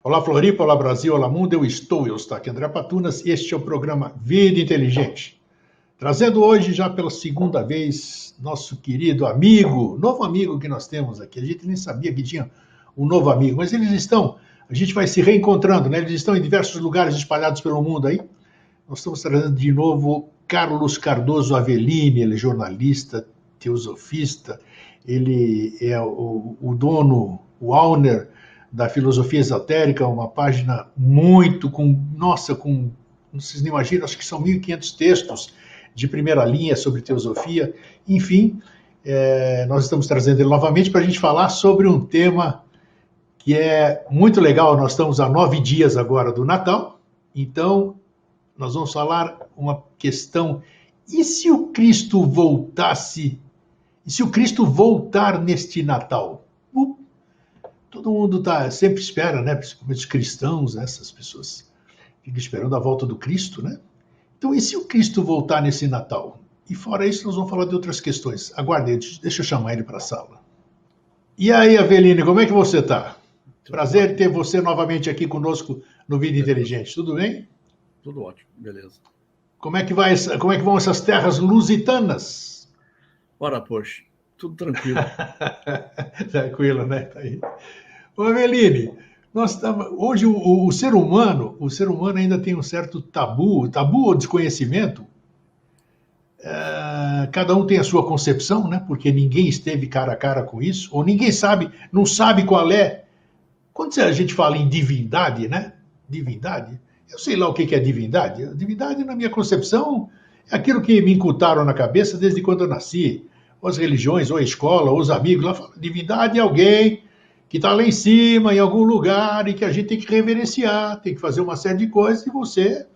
Olá, Floripa, olá, Brasil, olá, mundo, eu estou aqui, André Patunas, este é o programa Vida Inteligente. Trazendo hoje, já pela segunda vez, nosso querido amigo, novo amigo que nós temos aqui. A gente nem sabia que tinha um novo amigo, mas a gente vai se reencontrando, né? Eles estão em diversos lugares espalhados pelo mundo aí. Nós estamos trazendo de novo Carlos Cardoso Avellini, ele é jornalista, teosofista, ele é o dono, o owner da Filosofia Esotérica, uma página vocês não imaginam, acho que são 1.500 textos de primeira linha sobre teosofia. Enfim, nós estamos trazendo ele novamente para a gente falar sobre um tema que é muito legal. Nós estamos a 9 dias agora do Natal, então nós vamos falar uma questão: e se o Cristo voltasse? E se o Cristo voltar neste Natal? Todo mundo sempre espera, né? Principalmente os cristãos, né? Essas pessoas ficam esperando a volta do Cristo, né? Então, e se o Cristo voltar nesse Natal? E fora isso, nós vamos falar de outras questões. Aguarde, deixa eu chamar ele para a sala. E aí, Avellini, como é que você está? Prazer ter você novamente aqui conosco no Vida Inteligente. Tudo bem? Tudo ótimo, beleza. Como é que vão essas terras lusitanas? Ora, poxa, tudo tranquilo. Tranquilo, né? Tá aí. Ô, Avellini, hoje o ser humano ainda tem um certo tabu ou desconhecimento. Cada um tem a sua concepção, né? Porque ninguém esteve cara a cara com isso, ou ninguém sabe, não sabe qual é. Quando a gente fala em divindade, né? Divindade, eu sei lá o que é divindade. Divindade, na minha concepção, é aquilo que me incutaram na cabeça desde quando eu nasci. Ou as religiões, ou a escola, ou os amigos lá falam: divindade é alguém que está lá em cima, em algum lugar, e que a gente tem que reverenciar, tem que fazer uma série de coisas, e você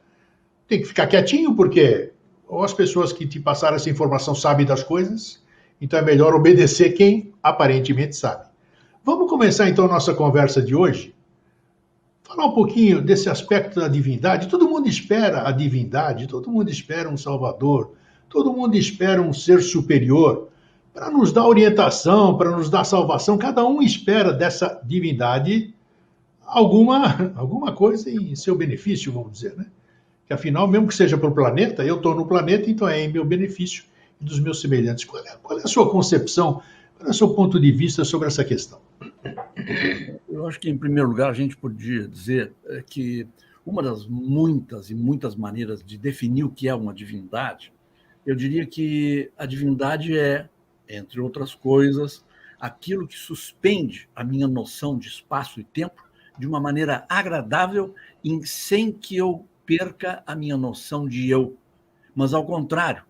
tem que ficar quietinho, porque ou as pessoas que te passaram essa informação sabem das coisas, então é melhor obedecer quem aparentemente sabe. Vamos começar então a nossa conversa de hoje, falar um pouquinho desse aspecto da divindade. Todo mundo espera a divindade, todo mundo espera um salvador, todo mundo espera um ser superior para nos dar orientação, para nos dar salvação. Cada um espera dessa divindade alguma coisa em seu benefício, vamos dizer, né? Que afinal, mesmo que seja para o planeta, eu estou no planeta, então é em meu benefício e dos meus semelhantes. Qual é a sua concepção, qual é o seu ponto de vista sobre essa questão? Eu acho que, em primeiro lugar, a gente podia dizer que uma das muitas e muitas maneiras de definir o que é uma divindade, eu diria que a divindade é, entre outras coisas, aquilo que suspende a minha noção de espaço e tempo de uma maneira agradável, sem que eu perca a minha noção de eu, mas, ao contrário,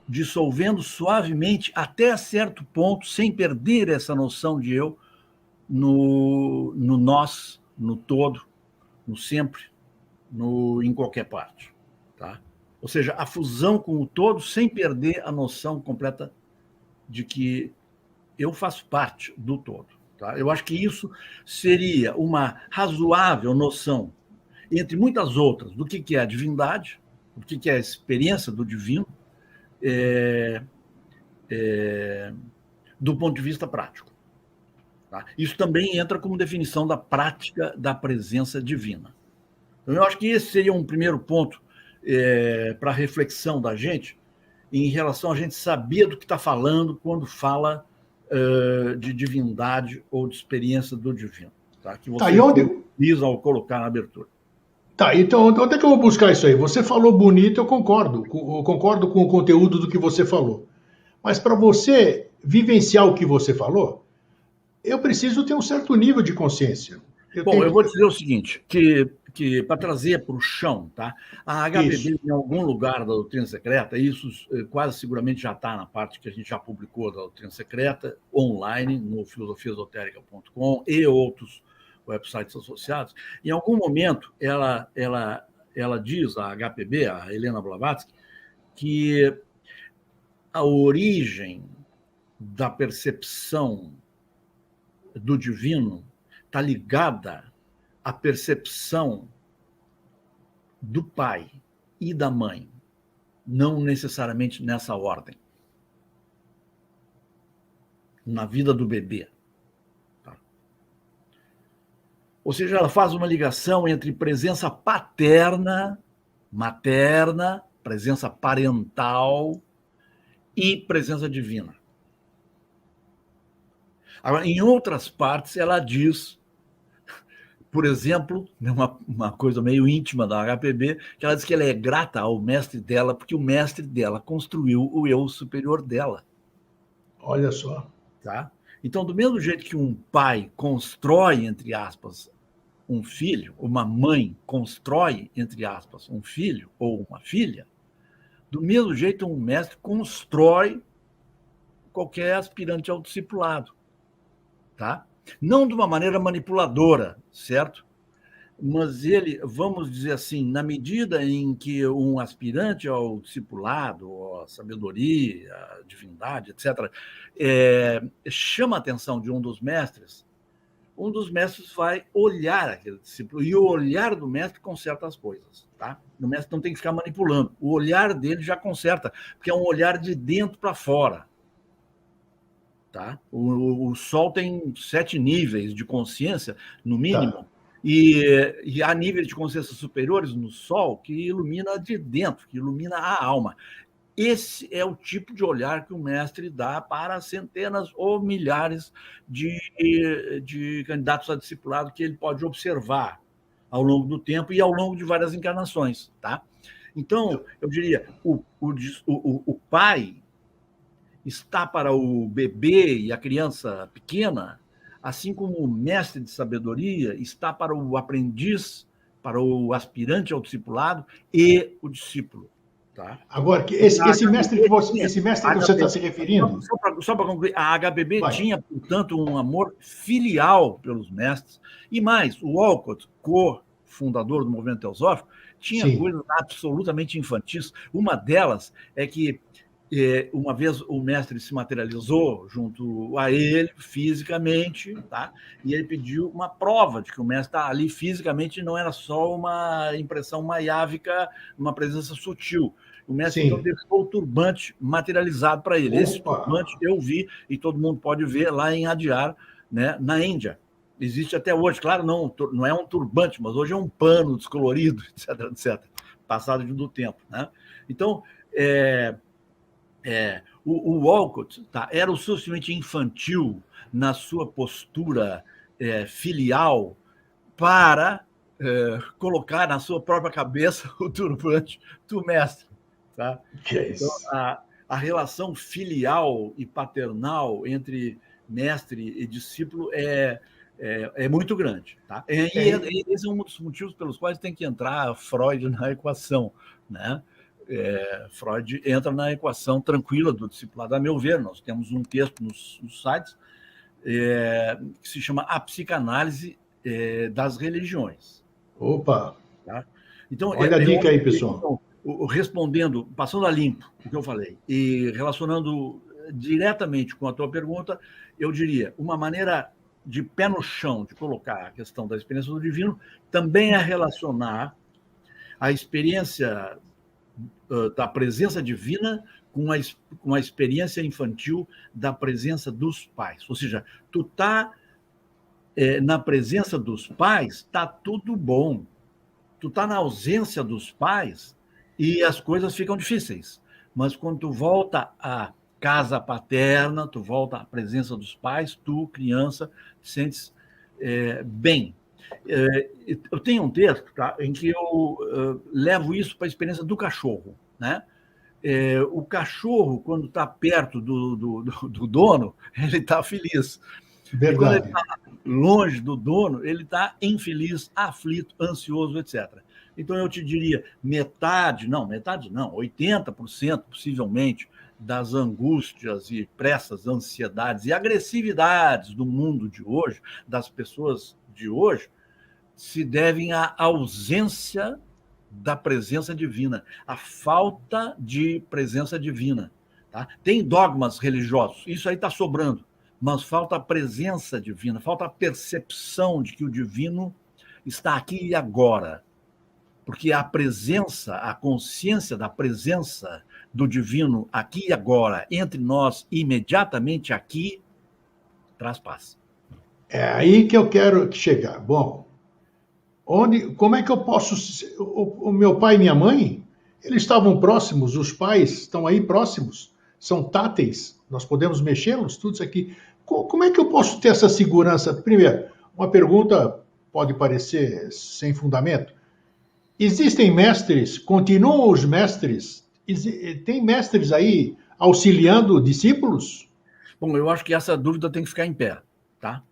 dissolvendo suavemente até certo ponto, sem perder essa noção de eu, no nós, no todo, no sempre, em qualquer parte. Tá? Ou seja, a fusão com o todo sem perder a noção completa de que eu faço parte do todo. Tá? Eu acho que isso seria uma razoável noção, entre muitas outras, do que é a divindade, do que é a experiência do divino, do ponto de vista prático. Tá? Isso também entra como definição da prática da presença divina. Então, eu acho que esse seria um primeiro ponto para a reflexão da gente, em relação a gente saber do que está falando quando fala de divindade ou de experiência do divino. Tá? Que você diz ao colocar na abertura. Tá, então onde é que eu vou buscar isso aí? Você falou bonito, eu concordo com o conteúdo do que você falou. Mas para você vivenciar o que você falou, eu preciso ter um certo nível de consciência. Eu vou dizer o seguinte, que para trazer para o chão, tá? A HPB, em algum lugar da doutrina secreta, isso quase seguramente já está na parte que a gente já publicou da doutrina secreta, online, no filosofiaesotérica.com e outros websites associados. Em algum momento, ela diz, a HPB, a Helena Blavatsky, que a origem da percepção do divino está ligada à percepção do pai e da mãe, não necessariamente nessa ordem, na vida do bebê. Tá? Ou seja, ela faz uma ligação entre presença paterna, materna, presença parental e presença divina. Agora, em outras partes, ela diz, por exemplo, uma coisa meio íntima da HPB, que ela diz que ela é grata ao mestre dela, porque o mestre dela construiu o eu superior dela. Olha só. Tá? Então, do mesmo jeito que um pai constrói, entre aspas, um filho, uma mãe constrói, entre aspas, um filho ou uma filha, do mesmo jeito um mestre constrói qualquer aspirante ao discipulado. Tá? Não de uma maneira manipuladora, certo? Mas ele, vamos dizer assim, na medida em que um aspirante ao discipulado, à sabedoria, à divindade, etc., chama a atenção de um dos mestres vai olhar aquele discípulo, e o olhar do mestre conserta as coisas. Tá? O mestre não tem que ficar manipulando. O olhar dele já conserta, porque é um olhar de dentro para fora. Tá? O Sol tem 7 níveis de consciência, no mínimo, tá. E há níveis de consciência superiores no Sol que ilumina de dentro, que ilumina a alma. Esse é o tipo de olhar que o mestre dá para centenas ou milhares de candidatos a discipulado que ele pode observar ao longo do tempo e ao longo de várias encarnações. Tá? Então, eu diria, o pai está para o bebê e a criança pequena, assim como o mestre de sabedoria está para o aprendiz, para o aspirante ao discipulado e o discípulo. Tá? Agora, esse mestre que você está se referindo... Só para concluir, a HBB tinha, portanto, um amor filial pelos mestres, e mais, o Walcott, co-fundador do movimento teosófico, tinha coisas absolutamente infantis. Uma delas é que uma vez o mestre se materializou junto a ele fisicamente, tá? E ele pediu uma prova de que o mestre está ali fisicamente, não era só uma impressão maiávica, uma presença sutil. O mestre então deixou o turbante materializado para ele. Esse turbante eu vi, e todo mundo pode ver lá em Adyar, né, na Índia. Existe até hoje, claro, não é um turbante, mas hoje é um pano descolorido, etc, etc, passado do tempo. Né? Então, o Walcott, tá, era o suficientemente infantil na sua postura filial para colocar na sua própria cabeça o turbante do mestre. Tá? Então, a relação filial e paternal entre mestre e discípulo é muito grande. Tá? E esse é um dos motivos pelos quais tem que entrar Freud na equação. Né? Freud entra na equação tranquila do discipulado. A meu ver, nós temos um texto nos sites que se chama A Psicanálise das Religiões. Opa! Tá? Então, olha a dica aí, pessoal. Respondendo, passando a limpo o que eu falei, e relacionando diretamente com a tua pergunta, eu diria, uma maneira de pé no chão de colocar a questão da experiência do divino também é relacionar a experiência da presença divina com a experiência infantil da presença dos pais. Ou seja, tu tá na presença dos pais, tá tudo bom. Tu tá na ausência dos pais e as coisas ficam difíceis. Mas quando tu volta à casa paterna, tu volta à presença dos pais, tu, criança, te sentes bem. Eu tenho um texto, tá, em que eu levo isso para a experiência do cachorro. Né? O cachorro, quando está perto do dono, ele está feliz. Verdade. E quando ele está longe do dono, ele está infeliz, aflito, ansioso, etc. Então, eu te diria, metade não, 80% possivelmente das angústias e pressas, ansiedades e agressividades do mundo de hoje, das pessoas de hoje, se devem à ausência da presença divina, a falta de presença divina. Tá? Tem dogmas religiosos, isso aí está sobrando, mas falta a presença divina, falta a percepção de que o divino está aqui e agora. Porque a presença, a consciência da presença do divino aqui e agora, entre nós, imediatamente aqui, traz paz. É aí que eu quero chegar. Bom, Como é que eu posso... O meu pai e minha mãe, eles estavam próximos, os pais estão aí próximos, são táteis, nós podemos mexê-los, tudo isso aqui. Como é que eu posso ter essa segurança? Primeiro, uma pergunta pode parecer sem fundamento. Existem mestres, continuam os mestres, tem mestres aí auxiliando discípulos? Bom, eu acho que essa dúvida tem que ficar em pé, tá?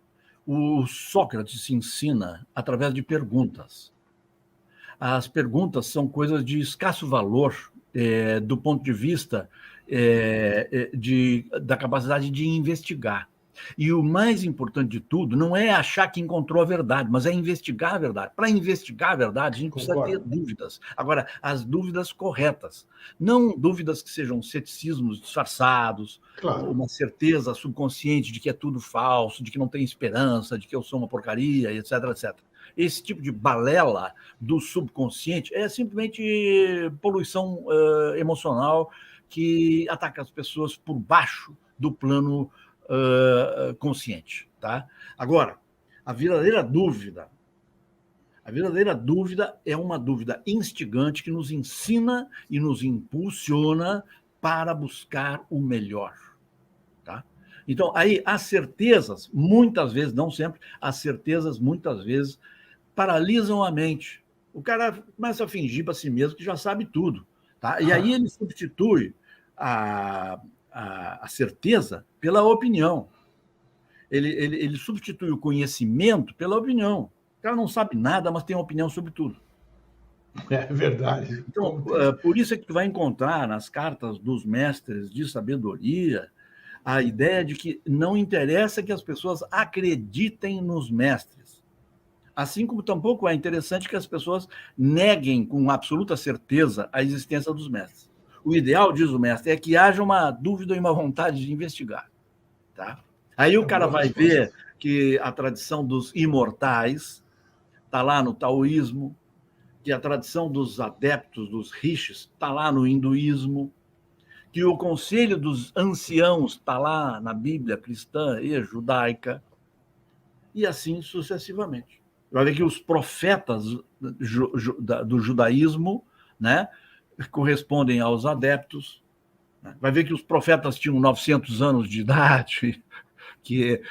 O Sócrates se ensina através de perguntas. As perguntas são coisas de escasso valor do ponto de vista da capacidade de investigar. E o mais importante de tudo não é achar que encontrou a verdade, mas é investigar a verdade. Para investigar a verdade, a gente precisa ter dúvidas. Agora, as dúvidas corretas. Não dúvidas que sejam ceticismos disfarçados, Claro. uma certeza subconsciente de que é tudo falso, de que não tem esperança, de que eu sou uma porcaria, etc, etc. Esse tipo de balela do subconsciente é simplesmente poluição emocional que ataca as pessoas por baixo do plano consciente. Tá? Agora, a verdadeira dúvida é uma dúvida instigante que nos ensina e nos impulsiona para buscar o melhor. Tá? Então, aí, as certezas, muitas vezes, não sempre, as certezas, muitas vezes, paralisam a mente. O cara começa a fingir para si mesmo que já sabe tudo. Tá? E aí ele substitui a certeza pela opinião. Ele substitui o conhecimento pela opinião. O cara não sabe nada, mas tem opinião sobre tudo. É verdade. Então, por isso é que tu vai encontrar nas cartas dos mestres de sabedoria a ideia de que não interessa que as pessoas acreditem nos mestres. Assim como tampouco é interessante que as pessoas neguem com absoluta certeza a existência dos mestres. O ideal, diz o mestre, é que haja uma dúvida e uma vontade de investigar. Tá? Aí o cara vai ver que a tradição dos imortais está lá no taoísmo, que a tradição dos adeptos, dos rishis, está lá no hinduísmo, que o conselho dos anciãos está lá na Bíblia cristã e judaica, e assim sucessivamente. Vai ver que os profetas do judaísmo, né, correspondem aos adeptos. Vai ver que os profetas tinham 900 anos de idade, que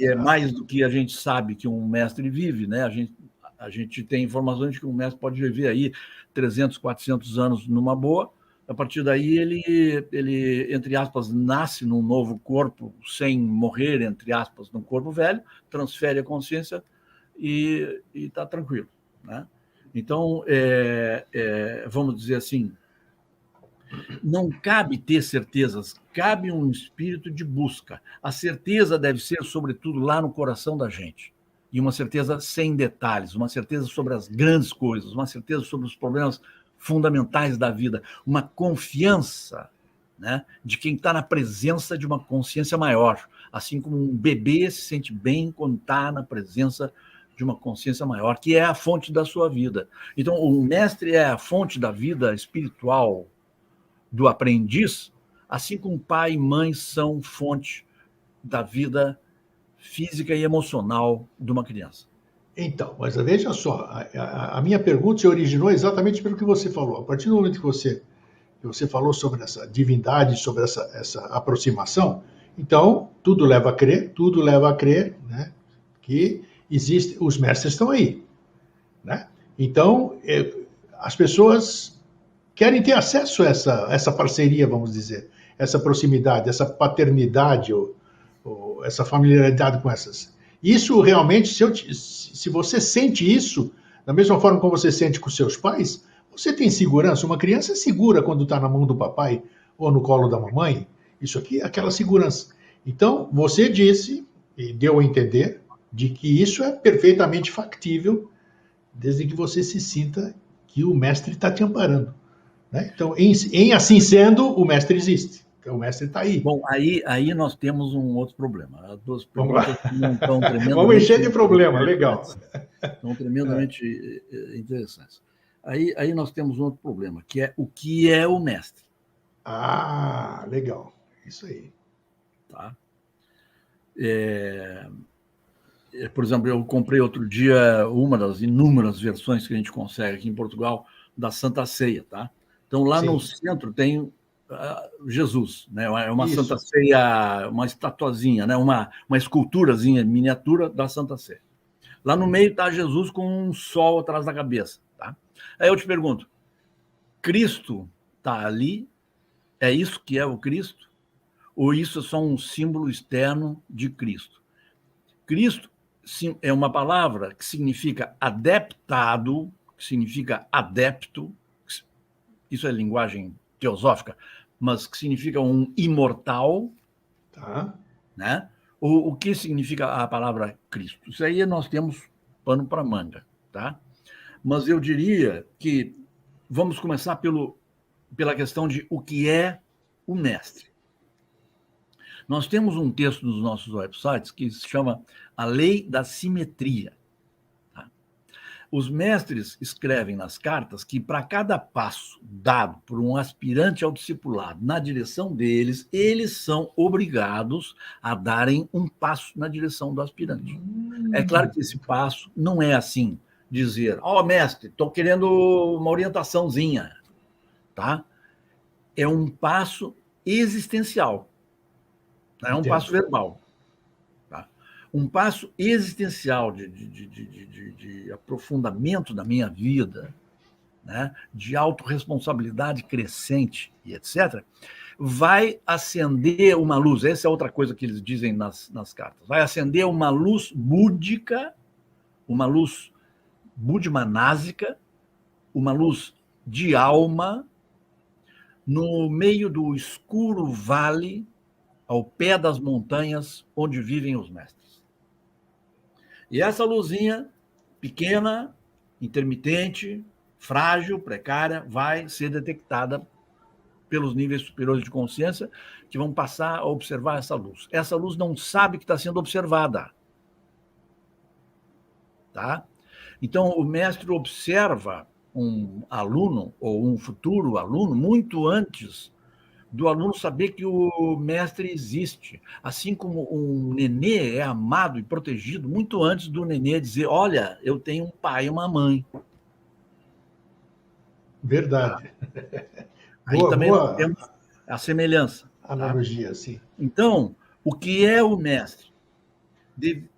é mais do que a gente sabe que um mestre vive. Né? A gente tem informações de que um mestre pode viver aí 300, 400 anos numa boa. A partir daí, ele, entre aspas, nasce num novo corpo, sem morrer, entre aspas, num corpo velho, transfere a consciência e está tranquilo. Né? Então, vamos dizer assim, não cabe ter certezas, cabe um espírito de busca. A certeza deve ser, sobretudo, lá no coração da gente. E uma certeza sem detalhes, uma certeza sobre as grandes coisas, uma certeza sobre os problemas fundamentais da vida, uma confiança, né, de quem está na presença de uma consciência maior, assim como um bebê se sente bem quando está na presença de uma consciência maior, que é a fonte da sua vida. Então, o mestre é a fonte da vida espiritual do aprendiz, assim como pai e mãe são fonte da vida física e emocional de uma criança. Então, mas veja só, a minha pergunta se originou exatamente pelo que você falou. A partir do momento que você falou sobre essa divindade, sobre essa aproximação, então tudo leva a crer, né, que existe, os mestres estão aí, né? Então, as pessoas querem ter acesso a essa parceria, vamos dizer, essa proximidade, essa paternidade, ou essa familiaridade com essas. Isso realmente, se você sente isso, da mesma forma como você sente com seus pais, você tem segurança. Uma criança é segura quando está na mão do papai ou no colo da mamãe. Isso aqui é aquela segurança. Então, você disse, e deu a entender, de que isso é perfeitamente factível, desde que você se sinta que o mestre está te amparando. Né? Então, em assim sendo, o mestre existe. Então, o mestre está aí. Bom, aí nós temos um outro problema. As duas perguntas não estão tremendamente... Vamos encher de problema, legal. Estão tremendamente interessantes. Aí nós temos um outro problema, que é o que é o mestre. Ah, legal. Isso aí. Tá? por exemplo, eu comprei outro dia uma das inúmeras versões que a gente consegue aqui em Portugal da Santa Ceia, tá? Então, lá no Sim, centro tem Jesus, né? É uma Santa isso. Ceia, uma estatuazinha, né? Uma esculturazinha miniatura da Santa Ceia. Lá no meio está Jesus com um sol atrás da cabeça, tá? Aí eu te pergunto, Cristo está ali? É isso que é o Cristo? Ou isso é só um símbolo externo de Cristo? Cristo é uma palavra que significa adeptado, que significa adepto, isso é linguagem teosófica, mas que significa um imortal, Tá. né? O que significa a palavra Cristo? Isso aí nós temos pano para manga, tá? Mas eu diria que vamos começar pela questão de o que é o mestre. Nós temos um texto nos nossos websites que se chama A Lei da Simetria. Tá? Os mestres escrevem nas cartas que para cada passo dado por um aspirante ao discipulado na direção deles, eles são obrigados a darem um passo na direção do aspirante. É claro que esse passo não é assim, dizer, mestre, estou querendo uma orientaçãozinha, tá? É um passo existencial, não é um passo Entendo. verbal. Tá? Um passo existencial de aprofundamento da minha vida, né? De autorresponsabilidade crescente e etc., vai acender uma luz. Essa é outra coisa que eles dizem nas cartas. Vai acender uma luz búdica, uma luz budmanásica, uma luz de alma, no meio do escuro vale, ao pé das montanhas onde vivem os mestres. E essa luzinha, pequena, intermitente, frágil, precária, vai ser detectada pelos níveis superiores de consciência que vão passar a observar essa luz. Essa luz não sabe que está sendo observada. Tá? Então, o mestre observa um aluno ou um futuro aluno muito antes do aluno saber que o mestre existe. Assim como um nenê é amado e protegido muito antes do nenê dizer, olha, eu tenho um pai e uma mãe. Tá? Verdade. Aí Boa, também nós boa temos a semelhança. Tá? analogia, sim. Então, o que é o mestre?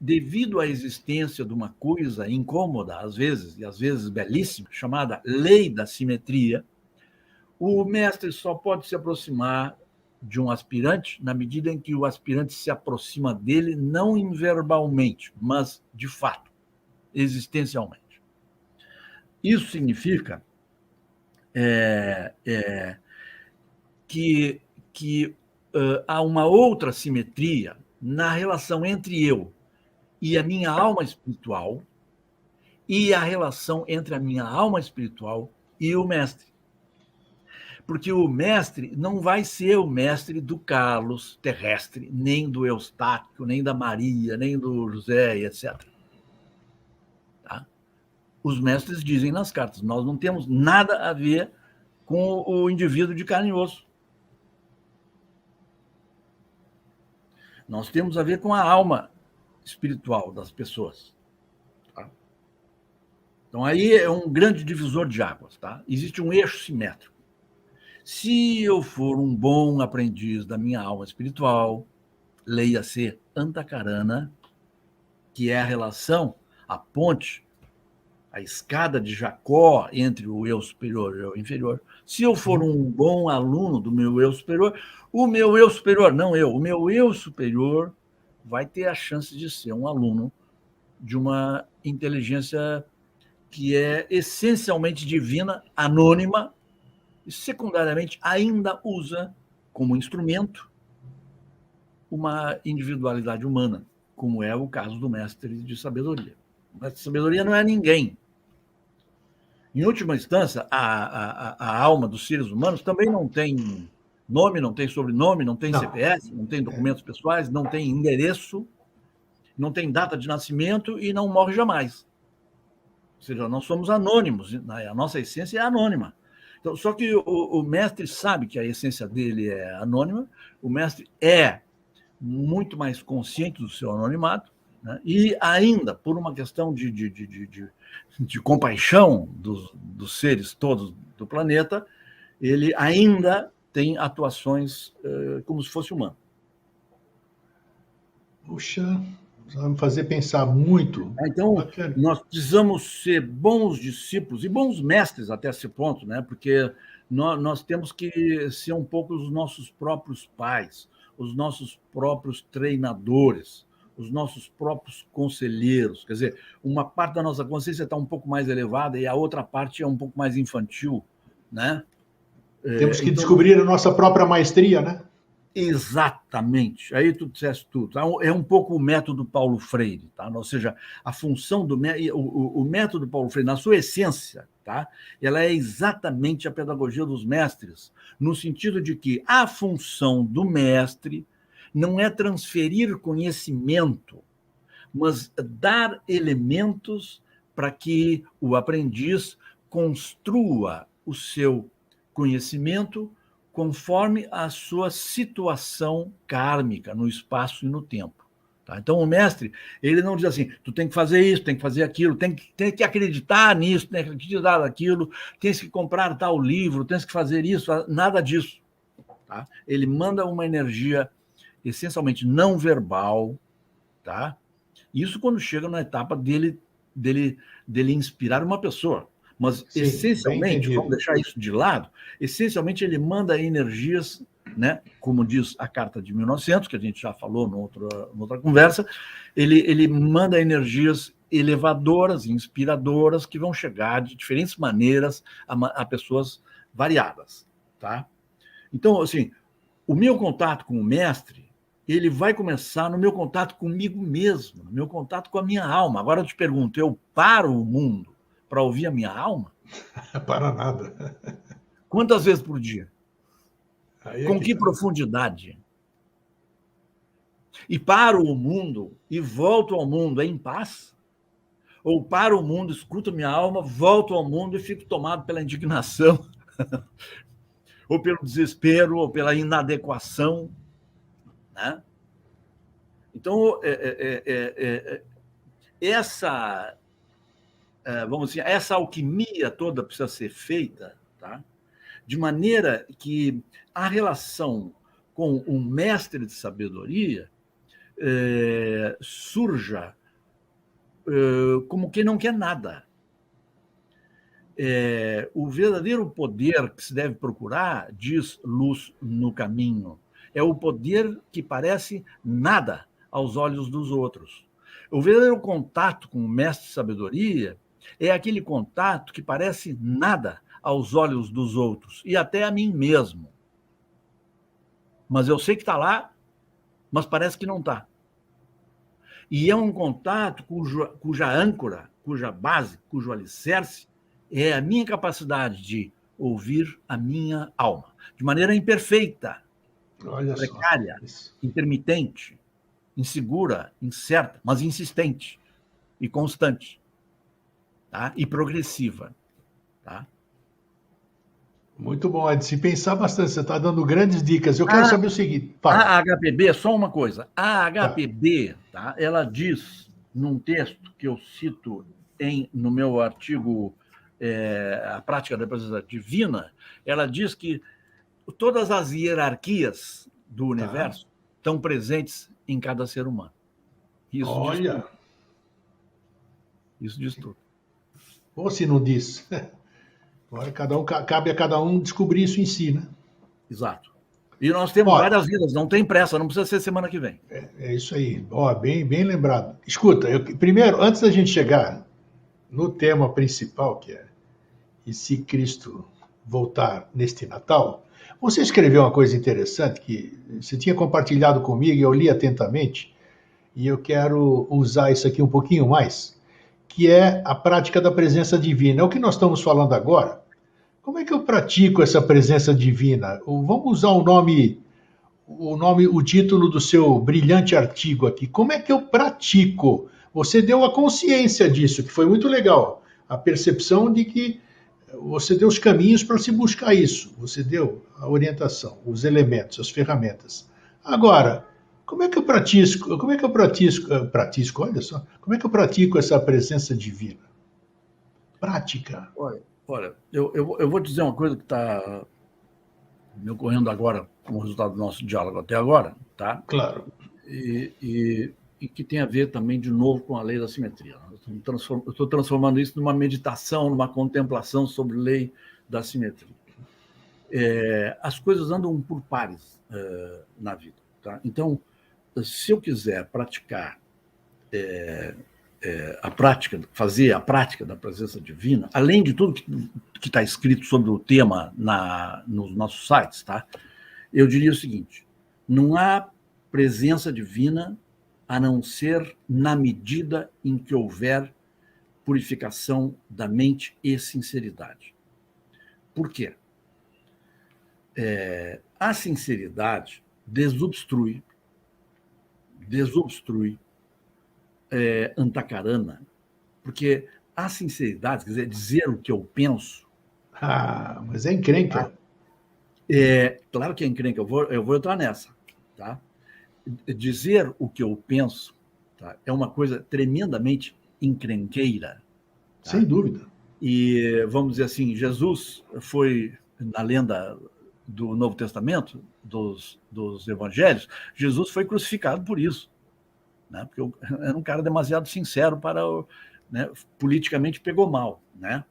Devido à existência de uma coisa incômoda, às vezes, e às vezes belíssima, chamada lei da simetria, o mestre só pode se aproximar de um aspirante na medida em que o aspirante se aproxima dele não verbalmente, mas de fato, existencialmente. Isso significa que há uma outra simetria na relação entre eu e a minha alma espiritual e a relação entre a minha alma espiritual e o mestre. Porque o mestre não vai ser o mestre do Carlos terrestre, nem do Eustáquio, nem da Maria, nem do José, etc. Tá? Os mestres dizem nas cartas, nós não temos nada a ver com o indivíduo de carne e osso. Nós temos a ver com a alma espiritual das pessoas. Tá? Então, aí é um grande divisor de águas. Tá? Existe um eixo simétrico. Se eu for um bom aprendiz da minha alma espiritual, leia-se Antakarana, que é a relação, a ponte, a escada de Jacó entre o eu superior e o eu inferior. Se eu for um bom aluno do meu eu superior, o meu eu superior, não eu, o meu eu superior vai ter a chance de ser um aluno de uma inteligência que é essencialmente divina, anônima, e secundariamente ainda usa como instrumento uma individualidade humana, como é o caso do mestre de sabedoria. O mestre de sabedoria não é ninguém. Em última instância, a alma dos seres humanos também não tem nome, não tem sobrenome, não tem Não. CPF, não tem documentos pessoais, não tem endereço, não tem data de nascimento e não morre jamais. Ou seja, nós somos anônimos, a nossa essência é anônima. Então, só que o mestre sabe que a essência dele é anônima, o mestre é muito mais consciente do seu anonimato né? E ainda, por uma questão de compaixão dos seres todos do planeta, ele ainda tem atuações como se fosse humano. Puxa, vai me fazer pensar muito. Então, Bacana. nós precisamos ser bons discípulos e bons mestres até esse ponto, né? Porque nós temos que ser um pouco os nossos próprios pais, os nossos próprios treinadores, os nossos próprios conselheiros. Quer dizer, uma parte da nossa consciência está um pouco mais elevada e a outra parte é um pouco mais infantil, né? Temos que descobrir a nossa própria maestria, né? Exatamente. Aí tu disseste tudo. É um pouco o método Paulo Freire, tá? Ou seja, a função o método Paulo Freire, na sua essência, tá? Ela é exatamente a pedagogia dos mestres, no sentido de que a função do mestre não é transferir conhecimento, mas dar elementos para que o aprendiz construa o seu conhecimento conforme a sua situação kármica no espaço e no tempo. Tá? Então, o mestre, ele não diz assim, tu tem que fazer isso, tem que fazer aquilo, tem que acreditar nisso, tem que acreditar naquilo, tens que comprar tal livro, tens que fazer isso, nada disso. Tá? Ele manda uma energia essencialmente não verbal, tá? Isso quando chega na etapa dele inspirar uma pessoa. Mas, sim, essencialmente, vamos deixar isso de lado, essencialmente ele manda energias, né, como diz a Carta de 1900, que a gente já falou noutra conversa, ele manda energias elevadoras, inspiradoras, que vão chegar de diferentes maneiras a pessoas variadas. Tá? Então, assim, o meu contato com o mestre, ele vai começar no meu contato comigo mesmo, no meu contato com a minha alma. Agora eu te pergunto, eu paro o mundo para ouvir a minha alma? Para nada. Quantas vezes por dia? Com que profundidade? E paro o mundo e volto ao mundo em paz? Ou paro o mundo, escuto minha alma, volto ao mundo e fico tomado pela indignação, ou pelo desespero, ou pela inadequação, né? Então, vamos dizer, essa alquimia toda precisa ser feita, tá? De maneira que a relação com um mestre de sabedoria surja como quem não quer nada. O verdadeiro poder que se deve procurar, diz Luz no Caminho, é o poder que parece nada aos olhos dos outros. O verdadeiro contato com o mestre de sabedoria é aquele contato que parece nada aos olhos dos outros e até a mim mesmo. Mas eu sei que está lá, mas parece que não está. E é um contato cuja âncora, cuja base, cujo alicerce é a minha capacidade de ouvir a minha alma, de maneira imperfeita, precária, intermitente, insegura, incerta, mas insistente e constante, tá? E progressiva. Tá? Muito bom, é de se pensar bastante. Você está dando grandes dicas. Eu quero saber o seguinte. Fala. A HPB, só uma coisa. A HPB, tá? Ela diz, num texto que eu cito no meu artigo A Prática da Presença Divina, ela diz que todas as hierarquias do universo estão presentes em cada ser humano. Isso diz tudo. Isso diz tudo. Ou se não diz. Agora cabe a cada um descobrir isso em si, né? Exato. E nós temos várias vidas, não tem pressa, não precisa ser semana que vem. É isso aí. Bem lembrado. Escuta, primeiro, antes da gente chegar no tema principal, que é e se Cristo voltar neste Natal, você escreveu uma coisa interessante que você tinha compartilhado comigo e eu li atentamente, e eu quero usar isso aqui um pouquinho mais, que é a prática da presença divina. É o que nós estamos falando agora. Como é que eu pratico essa presença divina? Vamos usar o título do seu brilhante artigo aqui. Como é que eu pratico? Você deu a consciência disso, que foi muito legal. A percepção de que você deu os caminhos para se buscar isso. Você deu a orientação, os elementos, as ferramentas. Agora, Como é que eu pratico, olha só, como é que eu pratico essa presença divina? Prática. Olha, eu vou dizer uma coisa que está me ocorrendo agora, como resultado do nosso diálogo até agora, tá? Claro. E que tem a ver também, de novo, com a lei da simetria. Eu estou transformando isso numa meditação, numa contemplação sobre a lei da simetria. As coisas andam por pares na vida. Tá? Então, se eu quiser praticar fazer a prática da presença divina, além de tudo que está escrito sobre o tema nos nossos sites, tá? Eu diria o seguinte: não há presença divina a não ser na medida em que houver purificação da mente e sinceridade. Por quê? A sinceridade desobstrui Antakarana, porque a sinceridade, quer dizer o que eu penso. Mas é encrenca. Claro que é encrenca, eu vou entrar nessa. Tá? Dizer o que eu penso, tá, é uma coisa tremendamente encrenqueira. Tá? Sem dúvida. E, vamos dizer assim, Jesus foi, na lenda do Novo Testamento, dos evangelhos, Jesus foi crucificado por isso. Né? Porque era um cara demasiado sincero para né, politicamente pegou mal, né?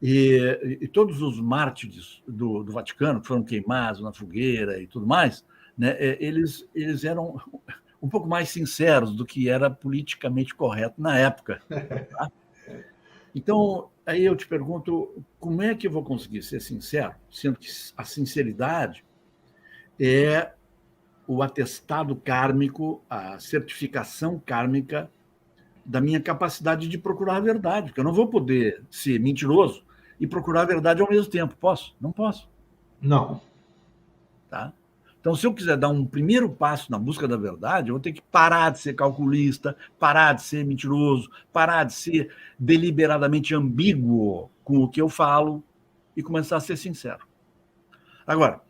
E todos os mártires do Vaticano que foram queimados na fogueira e tudo mais, né, eles eram um pouco mais sinceros do que era politicamente correto na época. Tá? Então, aí eu te pergunto, como é que eu vou conseguir ser sincero, sendo que a sinceridade é o atestado kármico, a certificação kármica da minha capacidade de procurar a verdade, porque eu não vou poder ser mentiroso e procurar a verdade ao mesmo tempo. Posso? Não posso. Não. Tá? Então, se eu quiser dar um primeiro passo na busca da verdade, eu vou ter que parar de ser calculista, parar de ser mentiroso, parar de ser deliberadamente ambíguo com o que eu falo e começar a ser sincero. Agora,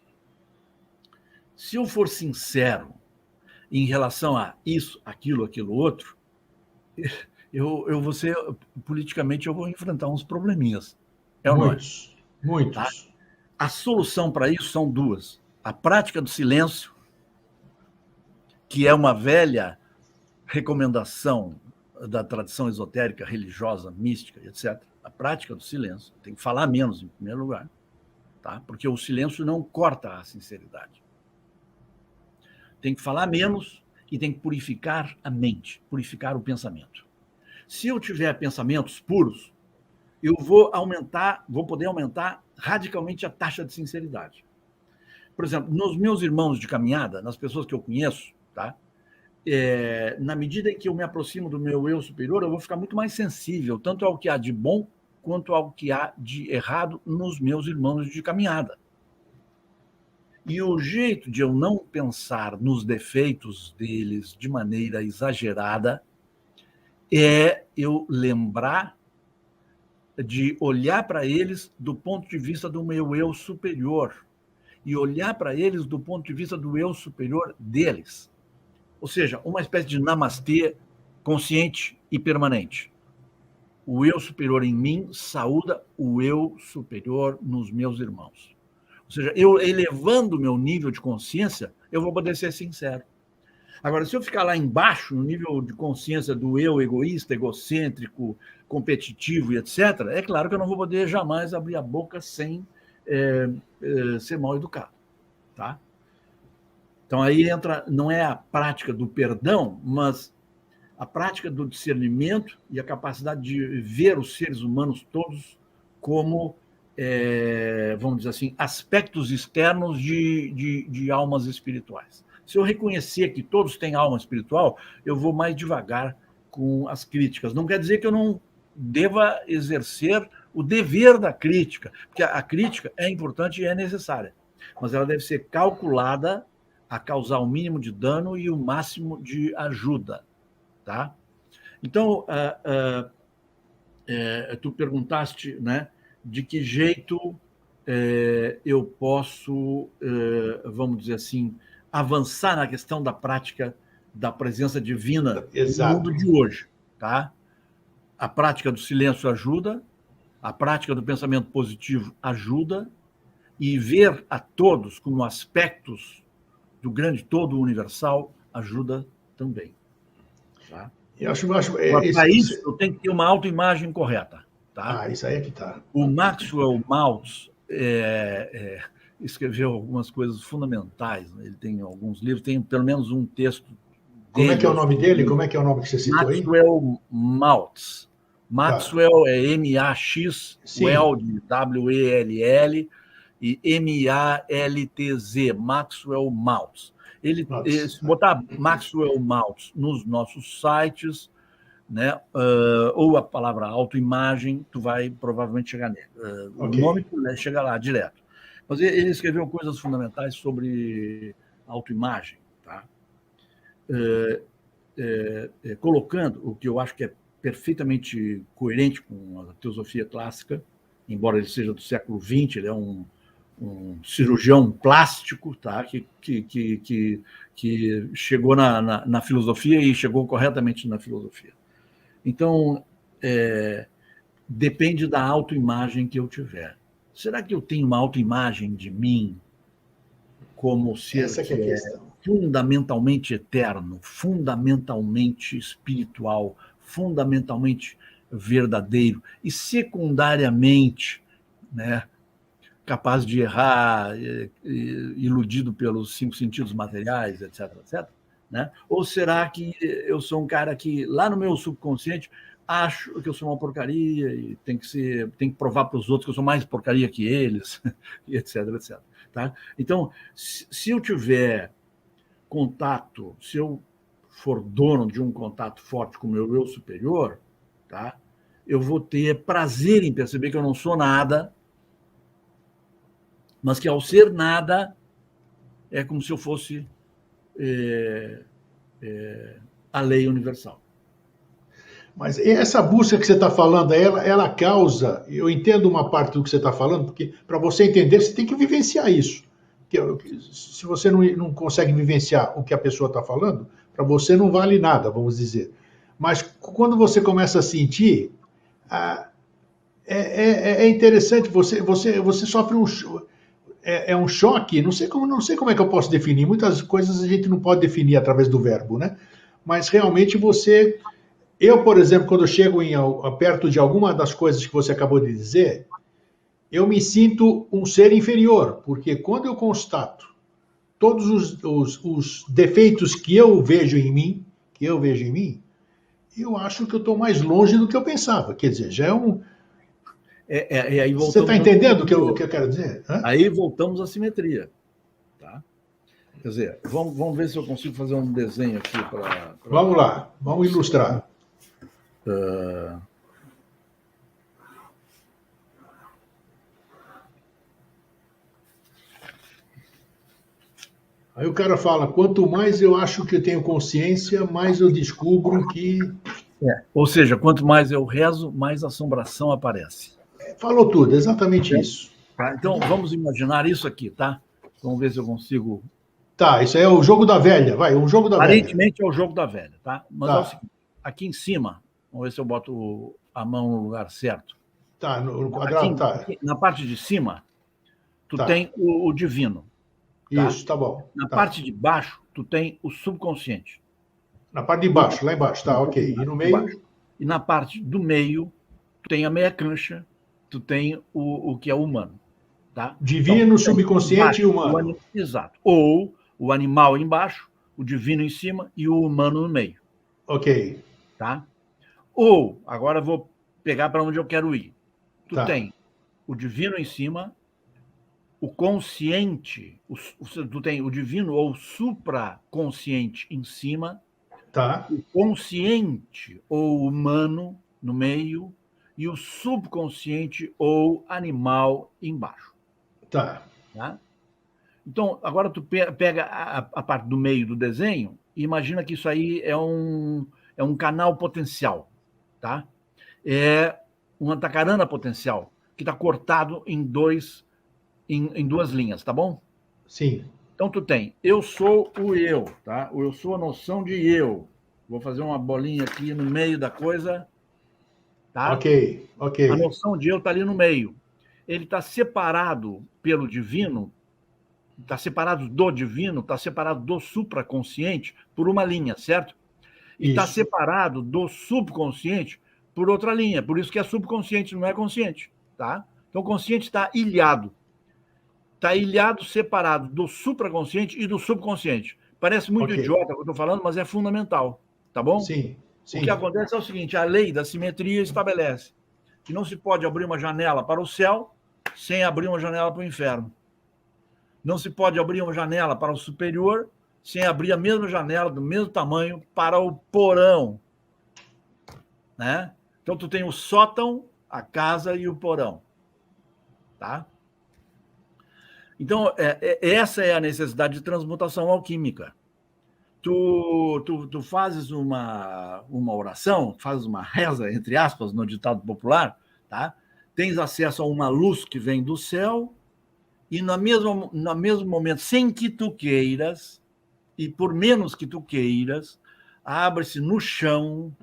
se eu for sincero em relação a isso, aquilo outro, eu vou ser, politicamente, eu vou enfrentar uns probleminhas. É ou não é? Muitos. Tá? A solução para isso são duas. A prática do silêncio, que é uma velha recomendação da tradição esotérica, religiosa, mística, etc. A prática do silêncio. Tem que falar menos, em primeiro lugar. Tá? Porque o silêncio não corta a sinceridade. Tem que falar menos e tem que purificar a mente, purificar o pensamento. Se eu tiver pensamentos puros, eu vou poder aumentar radicalmente a taxa de sinceridade. Por exemplo, nos meus irmãos de caminhada, nas pessoas que eu conheço, tá? Na medida em que eu me aproximo do meu eu superior, eu vou ficar muito mais sensível, tanto ao que há de bom quanto ao que há de errado nos meus irmãos de caminhada. E o jeito de eu não pensar nos defeitos deles de maneira exagerada é eu lembrar de olhar para eles do ponto de vista do meu eu superior e olhar para eles do ponto de vista do eu superior deles. Ou seja, uma espécie de namastê consciente e permanente. O eu superior em mim saúda o eu superior nos meus irmãos. Ou seja, eu elevando o meu nível de consciência, eu vou poder ser sincero. Agora, se eu ficar lá embaixo, no nível de consciência do eu egoísta, egocêntrico, competitivo e etc., é claro que eu não vou poder jamais abrir a boca sem ser mal educado. Tá? Então, aí entra, não é a prática do perdão, mas a prática do discernimento e a capacidade de ver os seres humanos todos como, vamos dizer assim, aspectos externos de almas espirituais. Se eu reconhecer que todos têm alma espiritual, eu vou mais devagar com as críticas. Não quer dizer que eu não deva exercer o dever da crítica, porque a crítica é importante e é necessária, mas ela deve ser calculada a causar o mínimo de dano e o máximo de ajuda. Tá? Então, tu perguntaste, né, de que jeito eu posso, vamos dizer assim, avançar na questão da prática da presença divina no Exato. mundo de hoje, tá? A prática do silêncio ajuda, a prática do pensamento positivo ajuda, e ver a todos como aspectos do grande todo universal ajuda também. Tá? Eu acho Para isso, eu tenho que ter uma autoimagem correta. Tá? Isso aí é que tá. O Maxwell Maltz escreveu algumas coisas fundamentais. Ele tem alguns livros, tem pelo menos um texto dele. Como é que é o nome dele? Como é que é o nome que você citou aí? Maxwell Maltz. Maxwell é M-A-X, Weld, W-E-L-L, e M-A-L-T-Z, Maxwell Maltz. Se botar Maxwell Maltz nos nossos sites, né, ou a palavra autoimagem, tu vai provavelmente chegar nele. O nome chega lá direto. Mas ele escreveu coisas fundamentais sobre autoimagem, tá? Colocando o que eu acho que é perfeitamente coerente com a teosofia clássica, embora ele seja do século XX, ele é um cirurgião plástico, tá? que chegou na filosofia e chegou corretamente na filosofia. Então, depende da autoimagem que eu tiver. Será que eu tenho uma autoimagem de mim como ser que é fundamentalmente eterno, fundamentalmente espiritual, fundamentalmente verdadeiro e secundariamente, né, capaz de errar, iludido pelos 5 sentidos materiais, etc, etc, né? Ou será que eu sou um cara que lá no meu subconsciente acho que eu sou uma porcaria e tem que provar para os outros que eu sou mais porcaria que eles, e etc, etc. Tá? Então, se eu tiver contato, se eu for dono de um contato forte com o meu eu superior, tá? Eu vou ter prazer em perceber que eu não sou nada, mas que ao ser nada é como se eu fosse a lei universal. Mas essa busca que você está falando, ela causa, eu entendo uma parte do que você está falando, porque para você entender, você tem que vivenciar isso. Se você não consegue vivenciar o que a pessoa está falando, para você não vale nada, vamos dizer. Mas quando você começa a sentir, é interessante, você sofre um choque, não sei como é que eu posso definir, muitas coisas a gente não pode definir através do verbo, né? Mas realmente eu, por exemplo, quando eu chego perto de alguma das coisas que você acabou de dizer, eu me sinto um ser inferior, porque quando eu constato todos os defeitos que eu vejo em mim, eu acho que eu estou mais longe do que eu pensava. Quer dizer, já é um... aí você está entendendo o que eu quero dizer? Aí voltamos à simetria. Tá? Quer dizer, vamos ver se eu consigo fazer um desenho aqui para... Vamos lá, vamos ilustrar. Aí o cara fala, quanto mais eu acho que eu tenho consciência, mais eu descubro que... Ou seja, quanto mais eu rezo, mais assombração aparece. Falou tudo, exatamente isso. Tá? Então, vamos imaginar isso aqui, tá? Vamos ver se eu consigo... Tá, isso aí é o jogo da velha, vai, o jogo da velha. Aparentemente é o jogo da velha, tá? Mas é o seguinte, aqui em cima, vamos ver se eu boto a mão no lugar certo. Tá, no quadrado, aqui, na parte de cima, tu tem o divino. Tá? Isso, tá bom. Na parte de baixo, tu tem o subconsciente. Na parte de baixo, lá embaixo, tá, ok. E no meio? E na parte do meio, tu tem a meia cancha, tu tem o que é o humano. Tá? Divino, então, subconsciente e humano. Exato. Ou o animal embaixo, o divino em cima e o humano no meio. Ok. Tá? Ou, agora eu vou pegar para onde eu quero ir. Tu tem o divino em cima, o consciente, tu tem o divino ou supraconsciente em cima, o consciente ou humano no meio e o subconsciente ou animal embaixo. Tá? Então, agora tu pega a parte do meio do desenho e imagina que isso aí é um canal potencial, tá? É uma tacarana potencial que está cortado em duas linhas, tá bom? Sim. Então, tu tem, eu sou o eu, tá? Eu sou a noção de eu. Vou fazer uma bolinha aqui no meio da coisa, tá? Ok, ok. A noção de eu está ali no meio. Ele está separado pelo divino, está separado do divino, está separado do supraconsciente por uma linha, certo? E está separado do subconsciente por outra linha. Por isso que é subconsciente, não é consciente, tá? Então, o consciente está ilhado. Está ilhado, separado do supraconsciente e do subconsciente. Parece muito idiota o que eu estou falando, mas é fundamental, tá bom? Sim, sim. O que acontece é o seguinte, a lei da simetria estabelece que não se pode abrir uma janela para o céu sem abrir uma janela para o inferno. Não se pode abrir uma janela para o superior sem abrir a mesma janela, do mesmo tamanho, para o porão. Né? Então, tu tem o sótão, a casa e o porão. Tá? Então, essa é a necessidade de transmutação alquímica. Tu fazes uma oração, fazes uma reza, entre aspas, no ditado popular, tá? Tens acesso a uma luz que vem do céu e no mesmo momento, sem que tu queiras, e por menos que tu queiras, abre-se no chão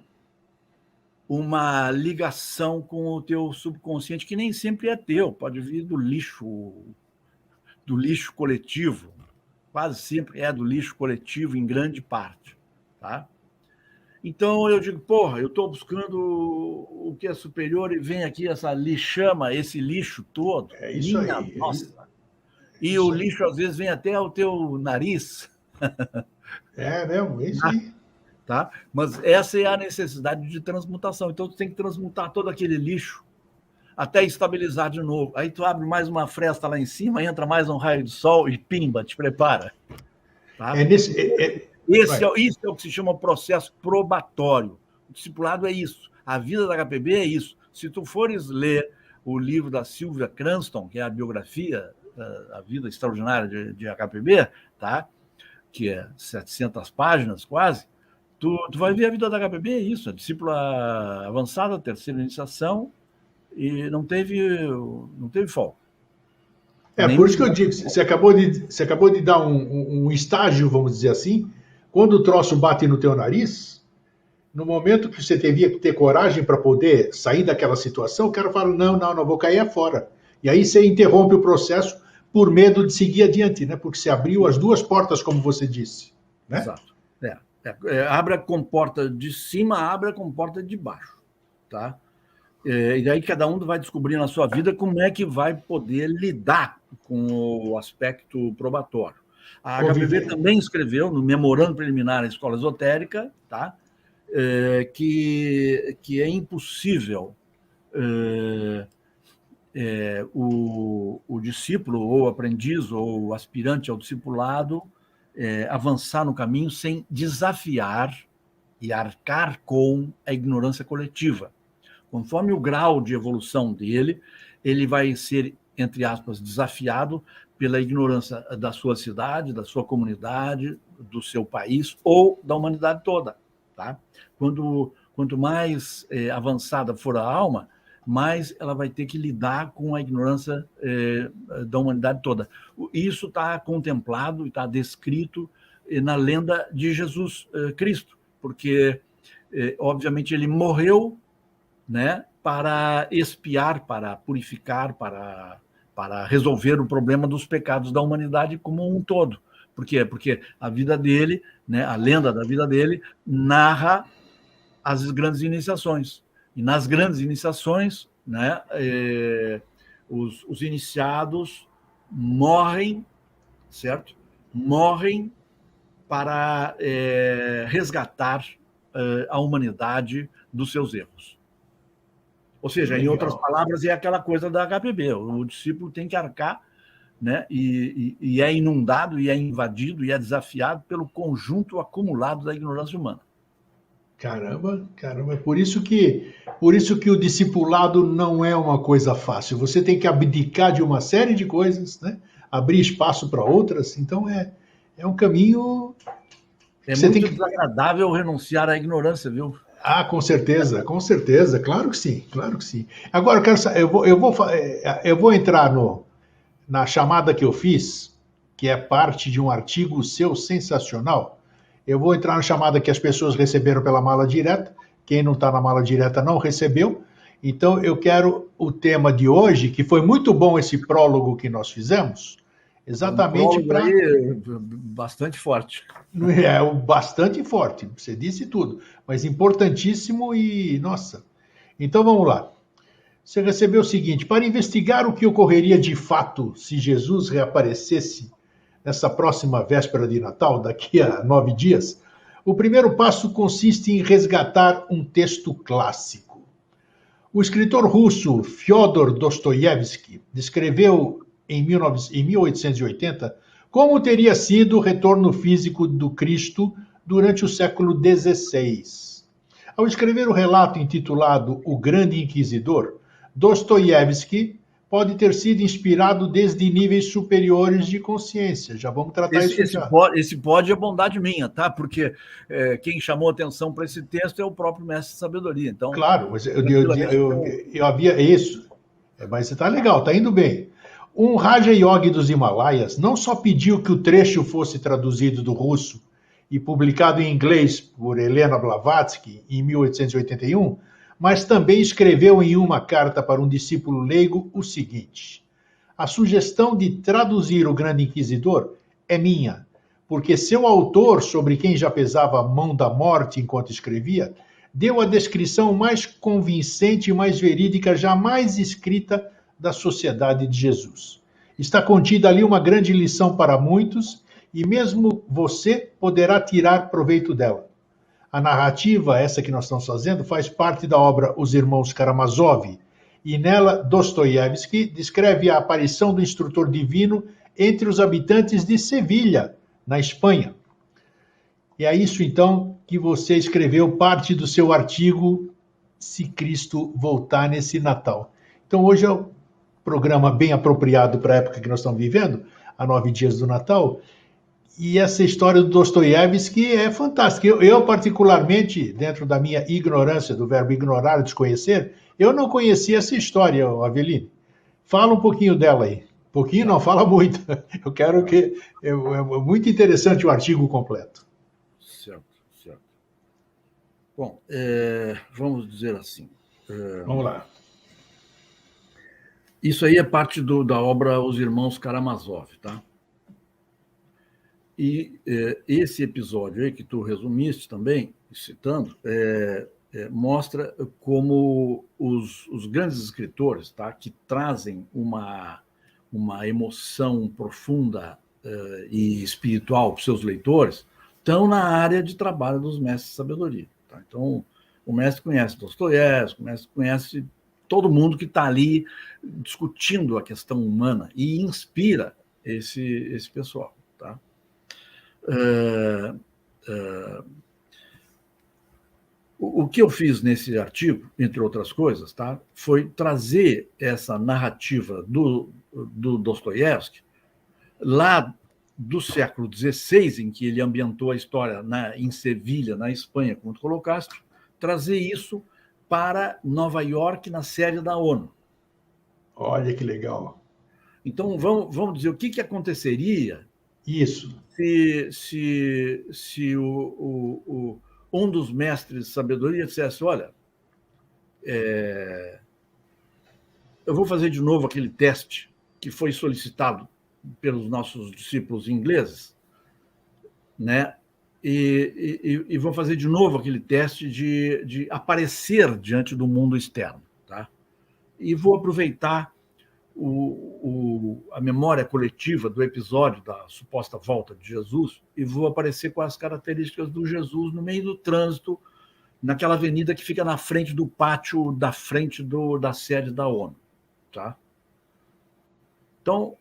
uma ligação com o teu subconsciente, que nem sempre é teu, pode vir do lixo coletivo, quase sempre é do lixo coletivo, em grande parte. Tá? Então, eu digo, eu estou buscando o que é superior e vem aqui essa lixama, esse lixo todo. É isso aí. Nossa. E o lixo, às vezes, vem até ao teu nariz. É mesmo, é isso aí. Tá? Mas essa é a necessidade de transmutação. Então, tu tem que transmutar todo aquele lixo até estabilizar de novo. Aí tu abre mais uma fresta lá em cima, entra mais um raio de sol e pimba, te prepara. Tá? Isso é o que se chama processo probatório. O discipulado é isso. A vida da HPB é isso. Se tu fores ler o livro da Sylvia Cranston, que é a biografia da vida extraordinária de HPB, tá? Que é 700 páginas quase, tu vai ver a vida da HPB é isso. A discípula avançada, terceira iniciação, e não teve folga. Por isso que eu digo, você acabou de dar um estágio, vamos dizer assim, quando o troço bate no teu nariz, no momento que você devia ter coragem para poder sair daquela situação, o cara fala, não vou cair afora. E aí você interrompe o processo por medo de seguir adiante, né? Porque você abriu as duas portas, como você disse. Né? Exato. Abre com porta de cima, abre com porta de baixo. Tá? E daí cada um vai descobrir na sua vida como é que vai poder lidar com o aspecto probatório. A HPB também escreveu no memorando preliminar à escola esotérica, tá? Que é impossível o discípulo, ou aprendiz, ou aspirante ao discipulado avançar no caminho sem desafiar e arcar com a ignorância coletiva. Conforme o grau de evolução dele, ele vai ser, entre aspas, desafiado pela ignorância da sua cidade, da sua comunidade, do seu país ou da humanidade toda. Tá? Quanto mais avançada for a alma, mais ela vai ter que lidar com a ignorância da humanidade toda. Isso está contemplado e está descrito na lenda de Jesus Cristo, porque, obviamente, ele morreu, né, para expiar, para purificar, para resolver o problema dos pecados da humanidade como um todo. Por quê? Porque a vida dele, né, a lenda da vida dele, narra as grandes iniciações. E nas grandes iniciações, né, os iniciados morrem, certo? Morrem para resgatar a humanidade dos seus erros. Ou seja, em outras palavras, é aquela coisa da HPB. O discípulo tem que arcar, né? E é inundado, e é invadido, e é desafiado pelo conjunto acumulado da ignorância humana. Caramba. Por isso que o discipulado não é uma coisa fácil. Você tem que abdicar de uma série de coisas, né? Abrir espaço para outras. Então, é um caminho... É muito desagradável renunciar à ignorância, viu? Com certeza, claro que sim. Agora, eu vou entrar na chamada que eu fiz que é parte de um artigo seu sensacional. Eu vou entrar na chamada que as pessoas receberam pela mala direta. Quem não está na mala direta não recebeu. Então, eu quero o tema de hoje, que foi muito bom esse prólogo que nós fizemos, exatamente para... bastante forte. É, bastante forte, você disse tudo, mas importantíssimo e, nossa. Então, vamos lá. Você recebeu o seguinte: para investigar o que ocorreria de fato se Jesus reaparecesse nessa próxima véspera de Natal, daqui a 9 dias, o primeiro passo consiste em resgatar um texto clássico. O escritor russo Fyodor Dostoiévski descreveu em 1880 como teria sido o retorno físico do Cristo durante o século XVI. Ao escrever o relato intitulado O Grande Inquisidor, Dostoiévski pode ter sido inspirado desde níveis superiores de consciência. Já vamos tratar isso já. Esse pode é bondade minha, tá? Porque quem chamou atenção para esse texto é o próprio Mestre de Sabedoria. Então, claro, mas eu havia isso. Mas está legal, está indo bem. Um Raja Yogi dos Himalaias não só pediu que o trecho fosse traduzido do russo e publicado em inglês por Helena Blavatsky em 1881, mas também escreveu em uma carta para um discípulo leigo o seguinte: a sugestão de traduzir o Grande Inquisidor é minha, porque seu autor, sobre quem já pesava a mão da morte enquanto escrevia, deu a descrição mais convincente e mais verídica jamais escrita da sociedade de Jesus. Está contida ali uma grande lição para muitos e mesmo você poderá tirar proveito dela. A narrativa, essa que nós estamos fazendo, faz parte da obra Os Irmãos Karamazov, e nela Dostoiévski descreve a aparição do instrutor divino entre os habitantes de Sevilha, na Espanha. E é isso, então, que você escreveu parte do seu artigo Se Cristo Voltar nesse Natal. Então, hoje é um programa bem apropriado para a época que nós estamos vivendo, a 9 dias do Natal. E essa história do Dostoiévski é fantástica. Eu, particularmente, dentro da minha ignorância, do verbo ignorar, desconhecer, eu não conhecia essa história, Avelino. Fala um pouquinho dela aí. Pouquinho não, fala muito. Eu quero que... É muito interessante o artigo completo. Certo. Bom, vamos dizer assim. Vamos lá. Isso aí é parte da obra Os Irmãos Karamazov, tá? E esse episódio aí que tu resumiste também, citando, mostra como os grandes escritores, tá, que trazem uma emoção profunda e espiritual para os seus leitores, estão na área de trabalho dos mestres de sabedoria. Tá? Então, o mestre conhece Dostoiévski, o mestre conhece todo mundo que está ali discutindo a questão humana e inspira esse pessoal. Tá? O que eu fiz nesse artigo, entre outras coisas, tá, foi trazer essa narrativa do Dostoiévski lá do século XVI, em que ele ambientou a história em Sevilha, na Espanha, como tu colocaste, trazer isso para Nova York, na sede da ONU. Olha que legal. Então, vamos dizer, o que aconteceria isso se um dos mestres de sabedoria dissesse: olha, eu vou fazer de novo aquele teste que foi solicitado pelos nossos discípulos ingleses, né? E vou fazer de novo aquele teste de aparecer diante do mundo externo, tá? E vou aproveitar a memória coletiva do episódio da suposta volta de Jesus e vou aparecer com as características do Jesus no meio do trânsito, naquela avenida que fica na frente do pátio da frente da sede da ONU, tá? Então,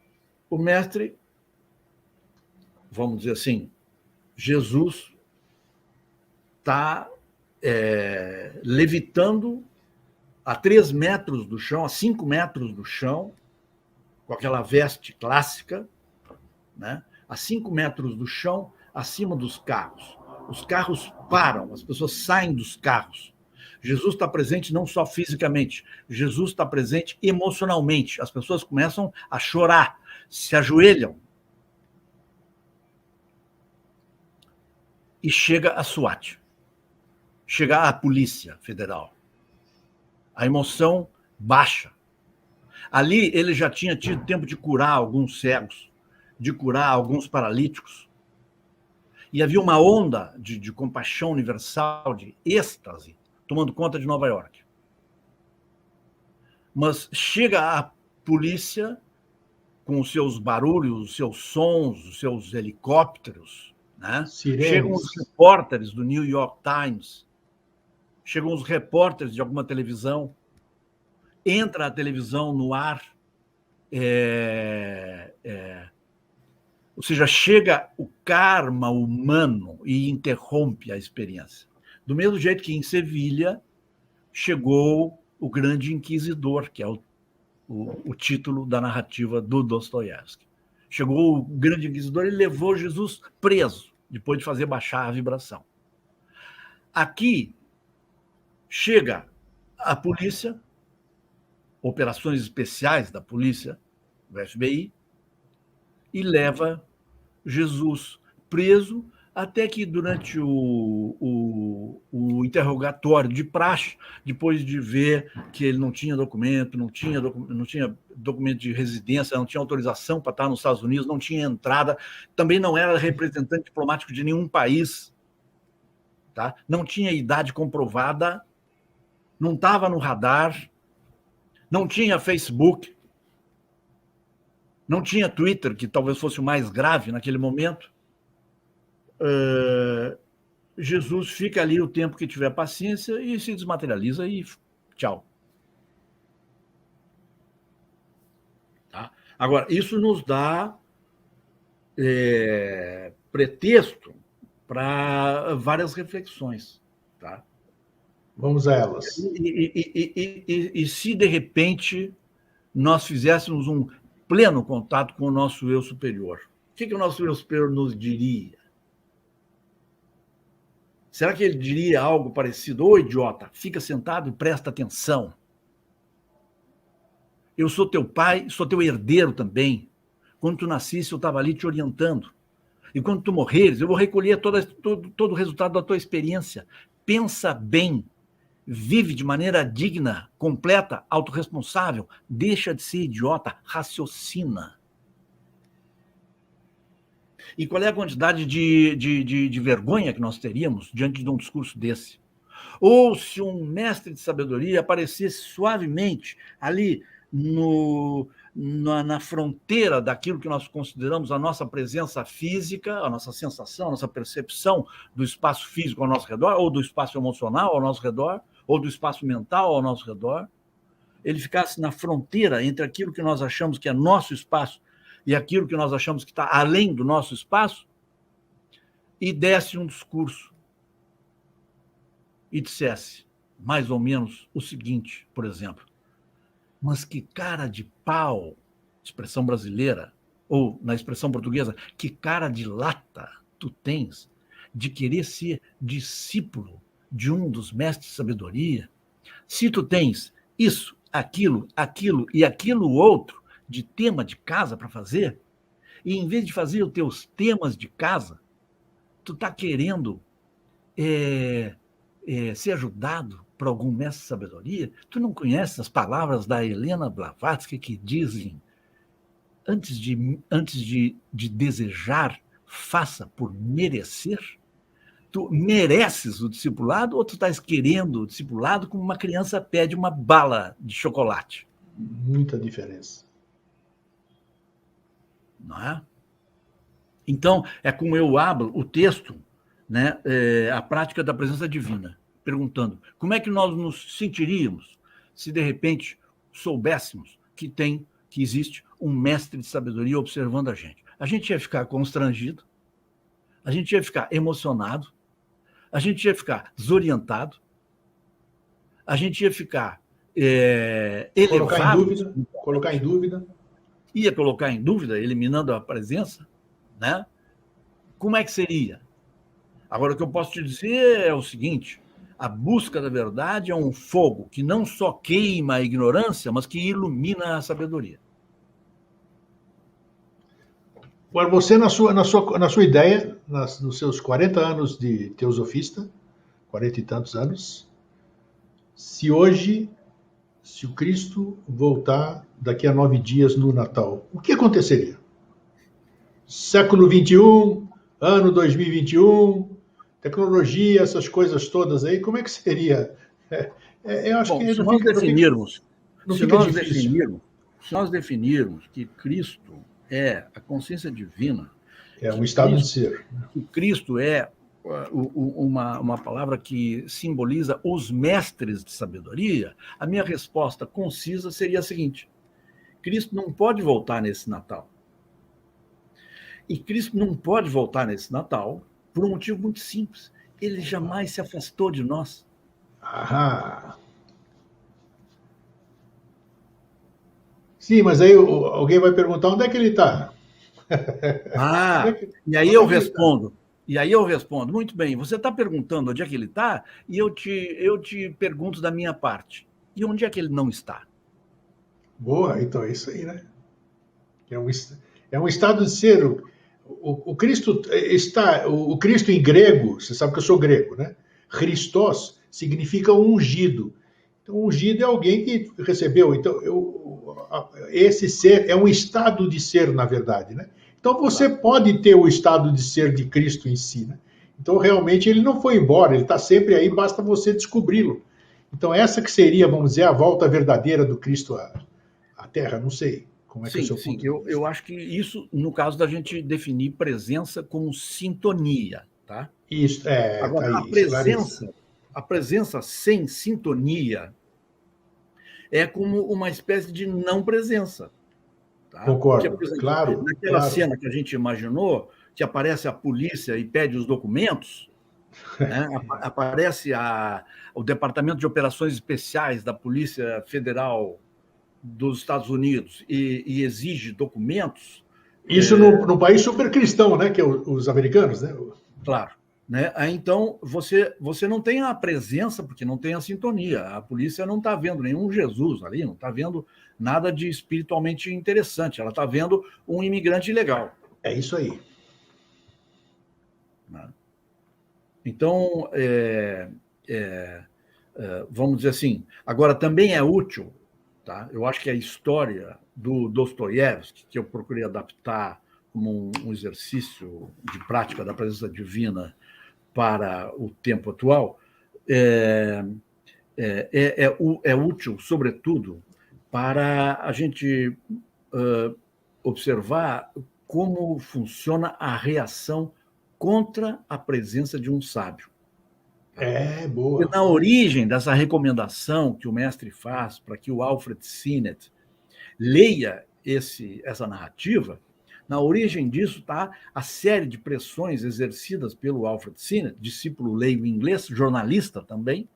o mestre, vamos dizer assim, Jesus está levitando a 3 metros do chão, a 5 metros do chão, com aquela veste clássica, né? A 5 metros do chão, acima dos carros. Os carros param, as pessoas saem dos carros. Jesus está presente não só fisicamente, Jesus está presente emocionalmente. As pessoas começam a chorar, se ajoelham e chega a SWAT, chega a Polícia Federal. A emoção baixa. Ali ele já tinha tido tempo de curar alguns cegos, de curar alguns paralíticos. E havia uma onda de compaixão universal, de êxtase, tomando conta de Nova York. Mas chega a polícia com os seus barulhos, os seus sons, os seus helicópteros, né? Chegam os repórteres do New York Times, chegam os repórteres de alguma televisão, entra a televisão no ar, ou seja, chega o karma humano e interrompe a experiência. Do mesmo jeito que em Sevilha chegou o Grande Inquisidor, que é o título da narrativa do Dostoiévski. Chegou o Grande Inquisidor e levou Jesus preso, depois de fazer baixar a vibração. Aqui chega a polícia, operações especiais da polícia, do FBI, e leva Jesus preso, até que durante o interrogatório de praxe, depois de ver que ele não tinha documento, não tinha documento de residência, não tinha autorização para estar nos Estados Unidos, não tinha entrada, também não era representante diplomático de nenhum país, tá? Não tinha idade comprovada, não estava no radar, não tinha Facebook, não tinha Twitter, que talvez fosse o mais grave naquele momento. Jesus fica ali o tempo que tiver paciência e se desmaterializa e tchau. Tá? Agora, isso nos dá pretexto para várias reflexões. Tá? Vamos a elas. E se, de repente, nós fizéssemos um pleno contato com o nosso eu superior, o que o nosso eu superior nos diria? Será que ele diria algo parecido? Ô, idiota, fica sentado e presta atenção. Eu sou teu pai, sou teu herdeiro também. Quando tu nascesse, eu estava ali te orientando. E quando tu morreres, eu vou recolher todo o resultado da tua experiência. Pensa bem. Vive de maneira digna, completa, autorresponsável. Deixa de ser idiota, raciocina. E qual é a quantidade de vergonha que nós teríamos diante de um discurso desse? Ou se um mestre de sabedoria aparecesse suavemente ali na fronteira daquilo que nós consideramos a nossa presença física, a nossa sensação, a nossa percepção do espaço físico ao nosso redor, ou do espaço emocional ao nosso redor, ou do espaço mental ao nosso redor, ele ficasse na fronteira entre aquilo que nós achamos que é nosso espaço e aquilo que nós achamos que está além do nosso espaço, e desse um discurso e dissesse mais ou menos o seguinte, por exemplo: mas que cara de pau, expressão brasileira, ou na expressão portuguesa, que cara de lata tu tens de querer ser discípulo de um dos mestres de sabedoria, se tu tens isso, aquilo e aquilo outro de tema de casa para fazer, e em vez de fazer os teus temas de casa, tu está querendo ser ajudado por algum mestre de sabedoria. Tu não conheces as palavras da Helena Blavatsky que dizem: antes de desejar, faça por merecer? Tu mereces o discipulado ou tu estás querendo o discipulado como uma criança pede uma bala de chocolate? Muita diferença. Não é? Então, é como eu abro o texto, né, a prática da presença divina, perguntando como é que nós nos sentiríamos se, de repente, soubéssemos que existe um mestre de sabedoria observando a gente. A gente ia ficar constrangido, a gente ia ficar emocionado, a gente ia ficar desorientado, a gente ia ficar elevado. Colocar em dúvida. Ia colocar em dúvida, eliminando a presença, né? Como é que seria? Agora, o que eu posso te dizer é o seguinte: a busca da verdade é um fogo que não só queima a ignorância, mas que ilumina a sabedoria. Agora, você, na sua ideia, nos seus 40 anos de teosofista, 40 e tantos anos, se hoje, se o Cristo voltar daqui a 9 dias no Natal, o que aconteceria? Século XXI, ano 2021, tecnologia, essas coisas todas aí, como é que seria? Eu acho Bom, que não fica, não se fica nós difícil. definirmos, se nós definirmos que Cristo é a consciência divina, É um estado de ser. que Cristo é uma palavra que simboliza os mestres de sabedoria, a minha resposta concisa seria a seguinte: Cristo não pode voltar nesse Natal. E Cristo não pode voltar nesse Natal por um motivo muito simples. Ele jamais se afastou de nós. Ah. Sim, mas aí alguém vai perguntar onde é que ele está? E aí eu respondo. E aí eu respondo, muito bem, você está perguntando onde é que ele está, e eu te pergunto da minha parte. E onde é que ele não está? Boa, então é isso aí, né? É um estado de ser. O Cristo está. O Cristo em grego, você sabe que eu sou grego, né? Christos significa ungido. Então, ungido é alguém que recebeu. Então, esse ser é um estado de ser, na verdade, né? Então, você pode ter o estado de ser de Cristo em si, né? Então, realmente, ele não foi embora, ele está sempre aí, basta você descobri-lo. Então, essa que seria, vamos dizer, a volta verdadeira do Cristo à Terra, não sei. Como é que é o seu ponto de vista? Eu acho que isso, no caso da gente definir presença como sintonia, tá? Isso, Agora, tá aí, a presença sem sintonia é como uma espécie de não presença. Tá? Porque, concordo, por exemplo, claro, naquela claro. cena que a gente imaginou, que aparece a polícia e pede os documentos, né? Aparece o Departamento de Operações Especiais da Polícia Federal dos Estados Unidos e exige documentos. Isso no país super cristão, né? Que é os americanos, né? Claro. Né? Então, você não tem a presença, porque não tem a sintonia. A polícia não está vendo nenhum Jesus ali, não está vendo nada de espiritualmente interessante. Ela está vendo um imigrante ilegal. É isso aí. Né? Então, vamos dizer assim, agora também é útil, tá? Eu acho que a história do Dostoiévski, que eu procurei adaptar como um exercício de prática da presença divina para o tempo atual, é útil, sobretudo, para a gente observar como funciona a reação contra a presença de um sábio. Boa. E na origem dessa recomendação que o mestre faz para que o Alfred Sinnett leia essa narrativa, na origem disso está a série de pressões exercidas pelo Alfred Sinnett, discípulo leigo inglês, jornalista também,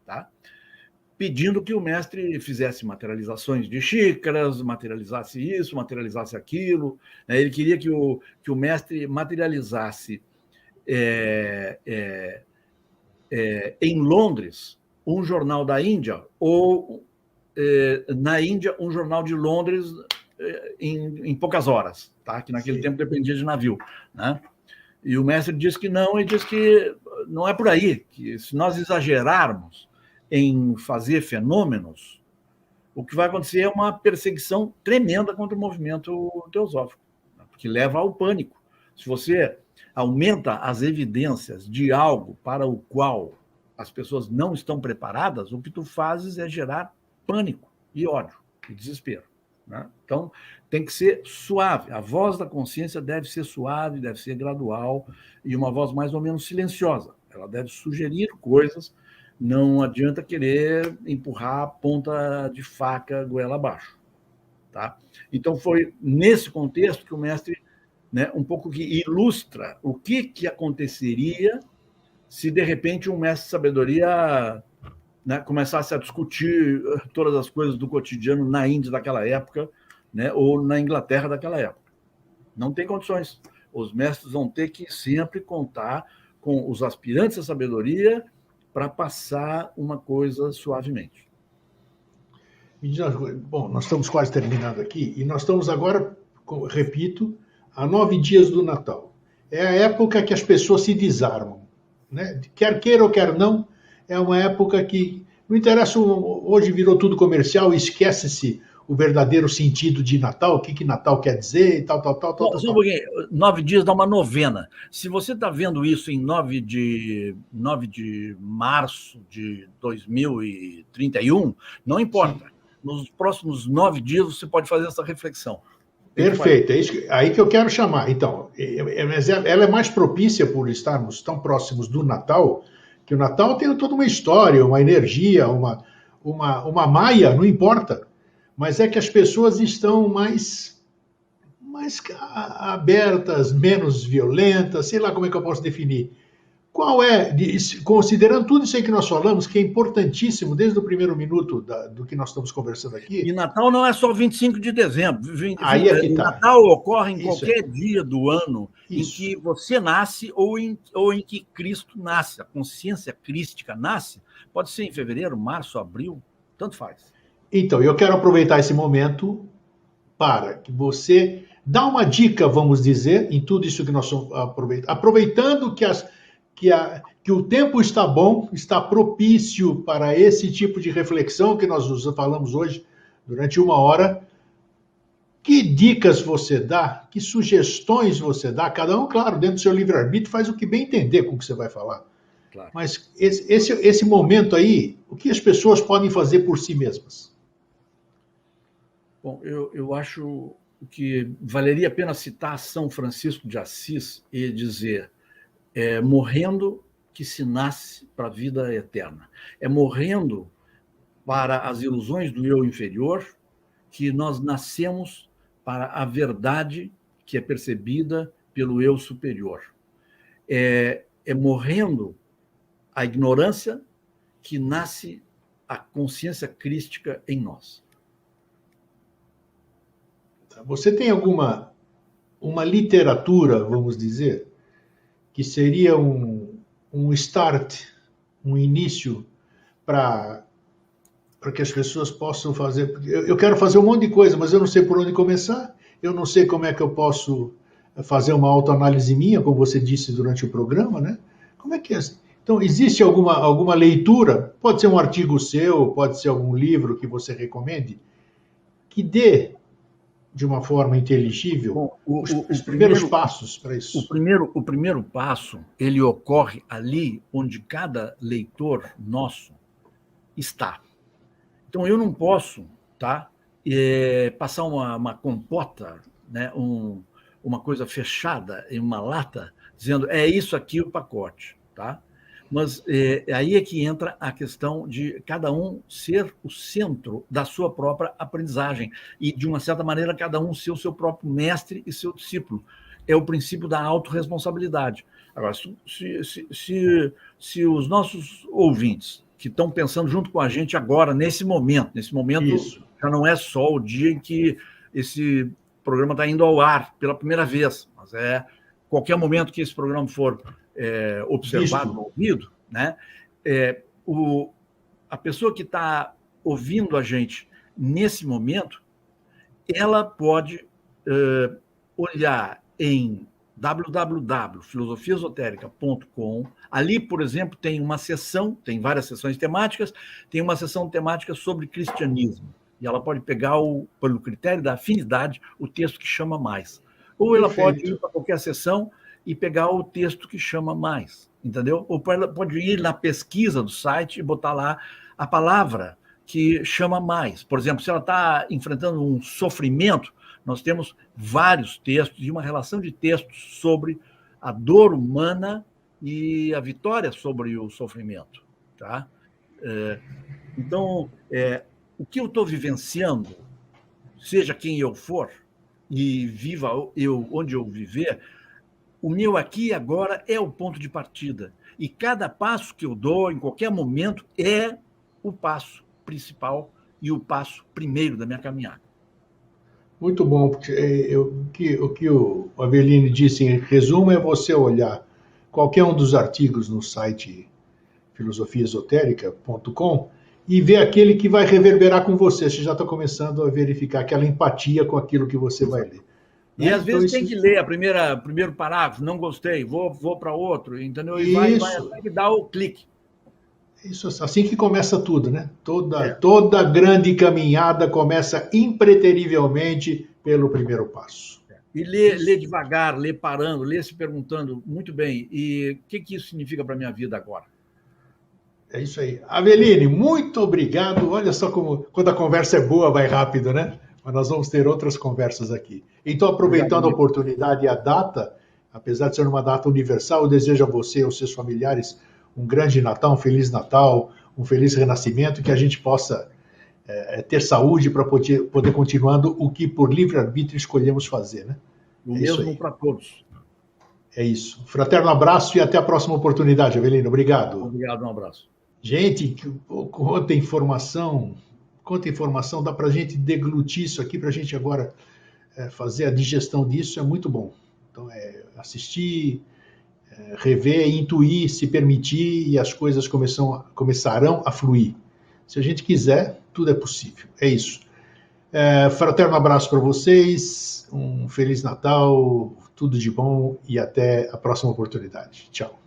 tá? Pedindo que o mestre fizesse materializações de xícaras, materializasse isso, materializasse aquilo. Né? Ele queria que o mestre materializasse em Londres um jornal da Índia ou na Índia um jornal de Londres em poucas horas, tá? Que naquele tempo dependia de navio, né? E o mestre disse que não, e disse que não é por aí, que se nós exagerarmos em fazer fenômenos, o que vai acontecer é uma perseguição tremenda contra o movimento teosófico, porque leva ao pânico. Se você aumenta as evidências de algo para o qual as pessoas não estão preparadas, o que tu fazes é gerar pânico e ódio e desespero. Né? Então, tem que ser suave. A voz da consciência deve ser suave, deve ser gradual e uma voz mais ou menos silenciosa. Ela deve sugerir coisas, não adianta querer empurrar a ponta de faca goela abaixo. Tá? Então, foi nesse contexto que o mestre, né, um pouco que ilustra o que aconteceria se, de repente, um mestre de sabedoria, né, começasse a discutir todas as coisas do cotidiano na Índia daquela época, né, ou na Inglaterra daquela época. Não tem condições. Os mestres vão ter que sempre contar com os aspirantes à sabedoria para passar uma coisa suavemente. Bom, nós estamos quase terminando aqui, e nós estamos agora, repito, a 9 dias do Natal. É a época que as pessoas se desarmam, né? Quer queira ou quer não, é uma época que não interessa, hoje virou tudo comercial, esquece-se o verdadeiro sentido de Natal, o que Natal quer dizer e tal. Só um pouquinho. 9 dias dá uma novena. Se você está vendo isso em 9 de março de 2031, não importa. Sim. Nos próximos 9 dias você pode fazer essa reflexão. Perfeito, é isso aí que eu quero chamar. Então, ela é mais propícia por estarmos tão próximos do Natal, que o Natal tem toda uma história, uma energia, uma maia, não importa. Mas é que as pessoas estão mais abertas, menos violentas, sei lá como é que eu posso definir. Qual é, considerando tudo isso aí que nós falamos, que é importantíssimo desde o primeiro minuto do que nós estamos conversando aqui. E Natal não é só 25 de dezembro. Aí é que tá. Natal ocorre em qualquer dia do ano em que você nasce ou em que Cristo nasce. A consciência crística nasce. Pode ser em fevereiro, março, abril, tanto faz. Então, eu quero aproveitar esse momento para que você dá uma dica, vamos dizer, em tudo isso que nós estamos aproveitando que o tempo está bom, está propício para esse tipo de reflexão que nós falamos hoje durante 1 hora. Que dicas você dá? Que sugestões você dá? Cada um, claro, dentro do seu livre-arbítrio, faz o que bem entender com o que você vai falar. Claro. Mas esse momento aí, o que as pessoas podem fazer por si mesmas? Bom, eu acho que valeria a pena citar São Francisco de Assis e dizer: é morrendo que se nasce para a vida eterna. É morrendo para as ilusões do eu inferior que nós nascemos para a verdade que é percebida pelo eu superior. É morrendo a ignorância que nasce a consciência crística em nós. Você tem uma literatura, vamos dizer, que seria um start, um início para que as pessoas possam fazer? Eu quero fazer um monte de coisa, mas eu não sei por onde começar, eu não sei como é que eu posso fazer uma autoanálise minha, como você disse durante o programa, né? Como é que é? Então, existe alguma leitura, pode ser um artigo seu, pode ser algum livro que você recomende, que dê de uma forma inteligível. Bom, os primeiros passos para isso. O primeiro passo, ele ocorre ali onde cada leitor nosso está. Então, eu não posso, tá, passar uma compota, né, uma coisa fechada em uma lata, dizendo é isso aqui o pacote. Tá? Mas aí é que entra a questão de cada um ser o centro da sua própria aprendizagem e, de uma certa maneira, cada um ser o seu próprio mestre e seu discípulo. É o princípio da autorresponsabilidade. Agora, se os nossos ouvintes que estão pensando junto com a gente agora, nesse momento isso. Já não é só o dia em que esse programa está indo ao ar pela primeira vez, mas qualquer momento que esse programa for observado, ouvido, né? A pessoa que está ouvindo a gente nesse momento, ela pode olhar em www.filosofiaesotérica.com. Ali, por exemplo, tem uma seção, tem várias seções temáticas, tem uma seção temática sobre cristianismo. E ela pode pegar, pelo critério da afinidade, o texto que chama mais. Ou ela pode ir para qualquer seção e pegar o texto que chama mais, entendeu? Ou ela pode ir na pesquisa do site e botar lá a palavra que chama mais. Por exemplo, se ela está enfrentando um sofrimento, nós temos vários textos e uma relação de textos sobre a dor humana e a vitória sobre o sofrimento. Tá? Então, o que eu estou vivenciando, seja quem eu for, e viva eu onde eu viver, o meu aqui e agora é o ponto de partida. E cada passo que eu dou, em qualquer momento, é o passo principal e o passo primeiro da minha caminhada. Muito bom, porque o que o Avelino disse em resumo é você olhar qualquer um dos artigos no site filosofiaesotérica.com e ver aquele que vai reverberar com você. Você já está começando a verificar aquela empatia com aquilo que você vai ler. E às vezes tem que ler primeiro parágrafo, não gostei, vou para outro, entendeu? E vai até que dá o clique. Isso, assim que começa tudo, né? Toda grande caminhada começa impreterivelmente pelo primeiro passo. E ler devagar, ler parando, ler se perguntando, muito bem, e o que isso significa para a minha vida agora? É isso aí. Aveline, muito obrigado. Olha só como, quando a conversa é boa, vai rápido, né? Mas nós vamos ter outras conversas aqui. Então, aproveitando a oportunidade e a data, apesar de ser uma data universal, eu desejo a você e aos seus familiares um grande Natal, um Feliz Natal, um Feliz Renascimento, que a gente possa ter saúde para poder continuando o que por livre-arbítrio escolhemos fazer, né? O mesmo para todos. É isso. Fraterno abraço e até a próxima oportunidade, Avelino. Obrigado. Obrigado, um abraço. Gente, quanta informação, dá para a gente deglutir isso aqui, para a gente agora fazer a digestão disso, é muito bom. Então, assistir, rever, intuir, se permitir e as coisas começarão a fluir. Se a gente quiser, tudo é possível. É isso. Fraterno abraço para vocês, um Feliz Natal, tudo de bom e até a próxima oportunidade. Tchau.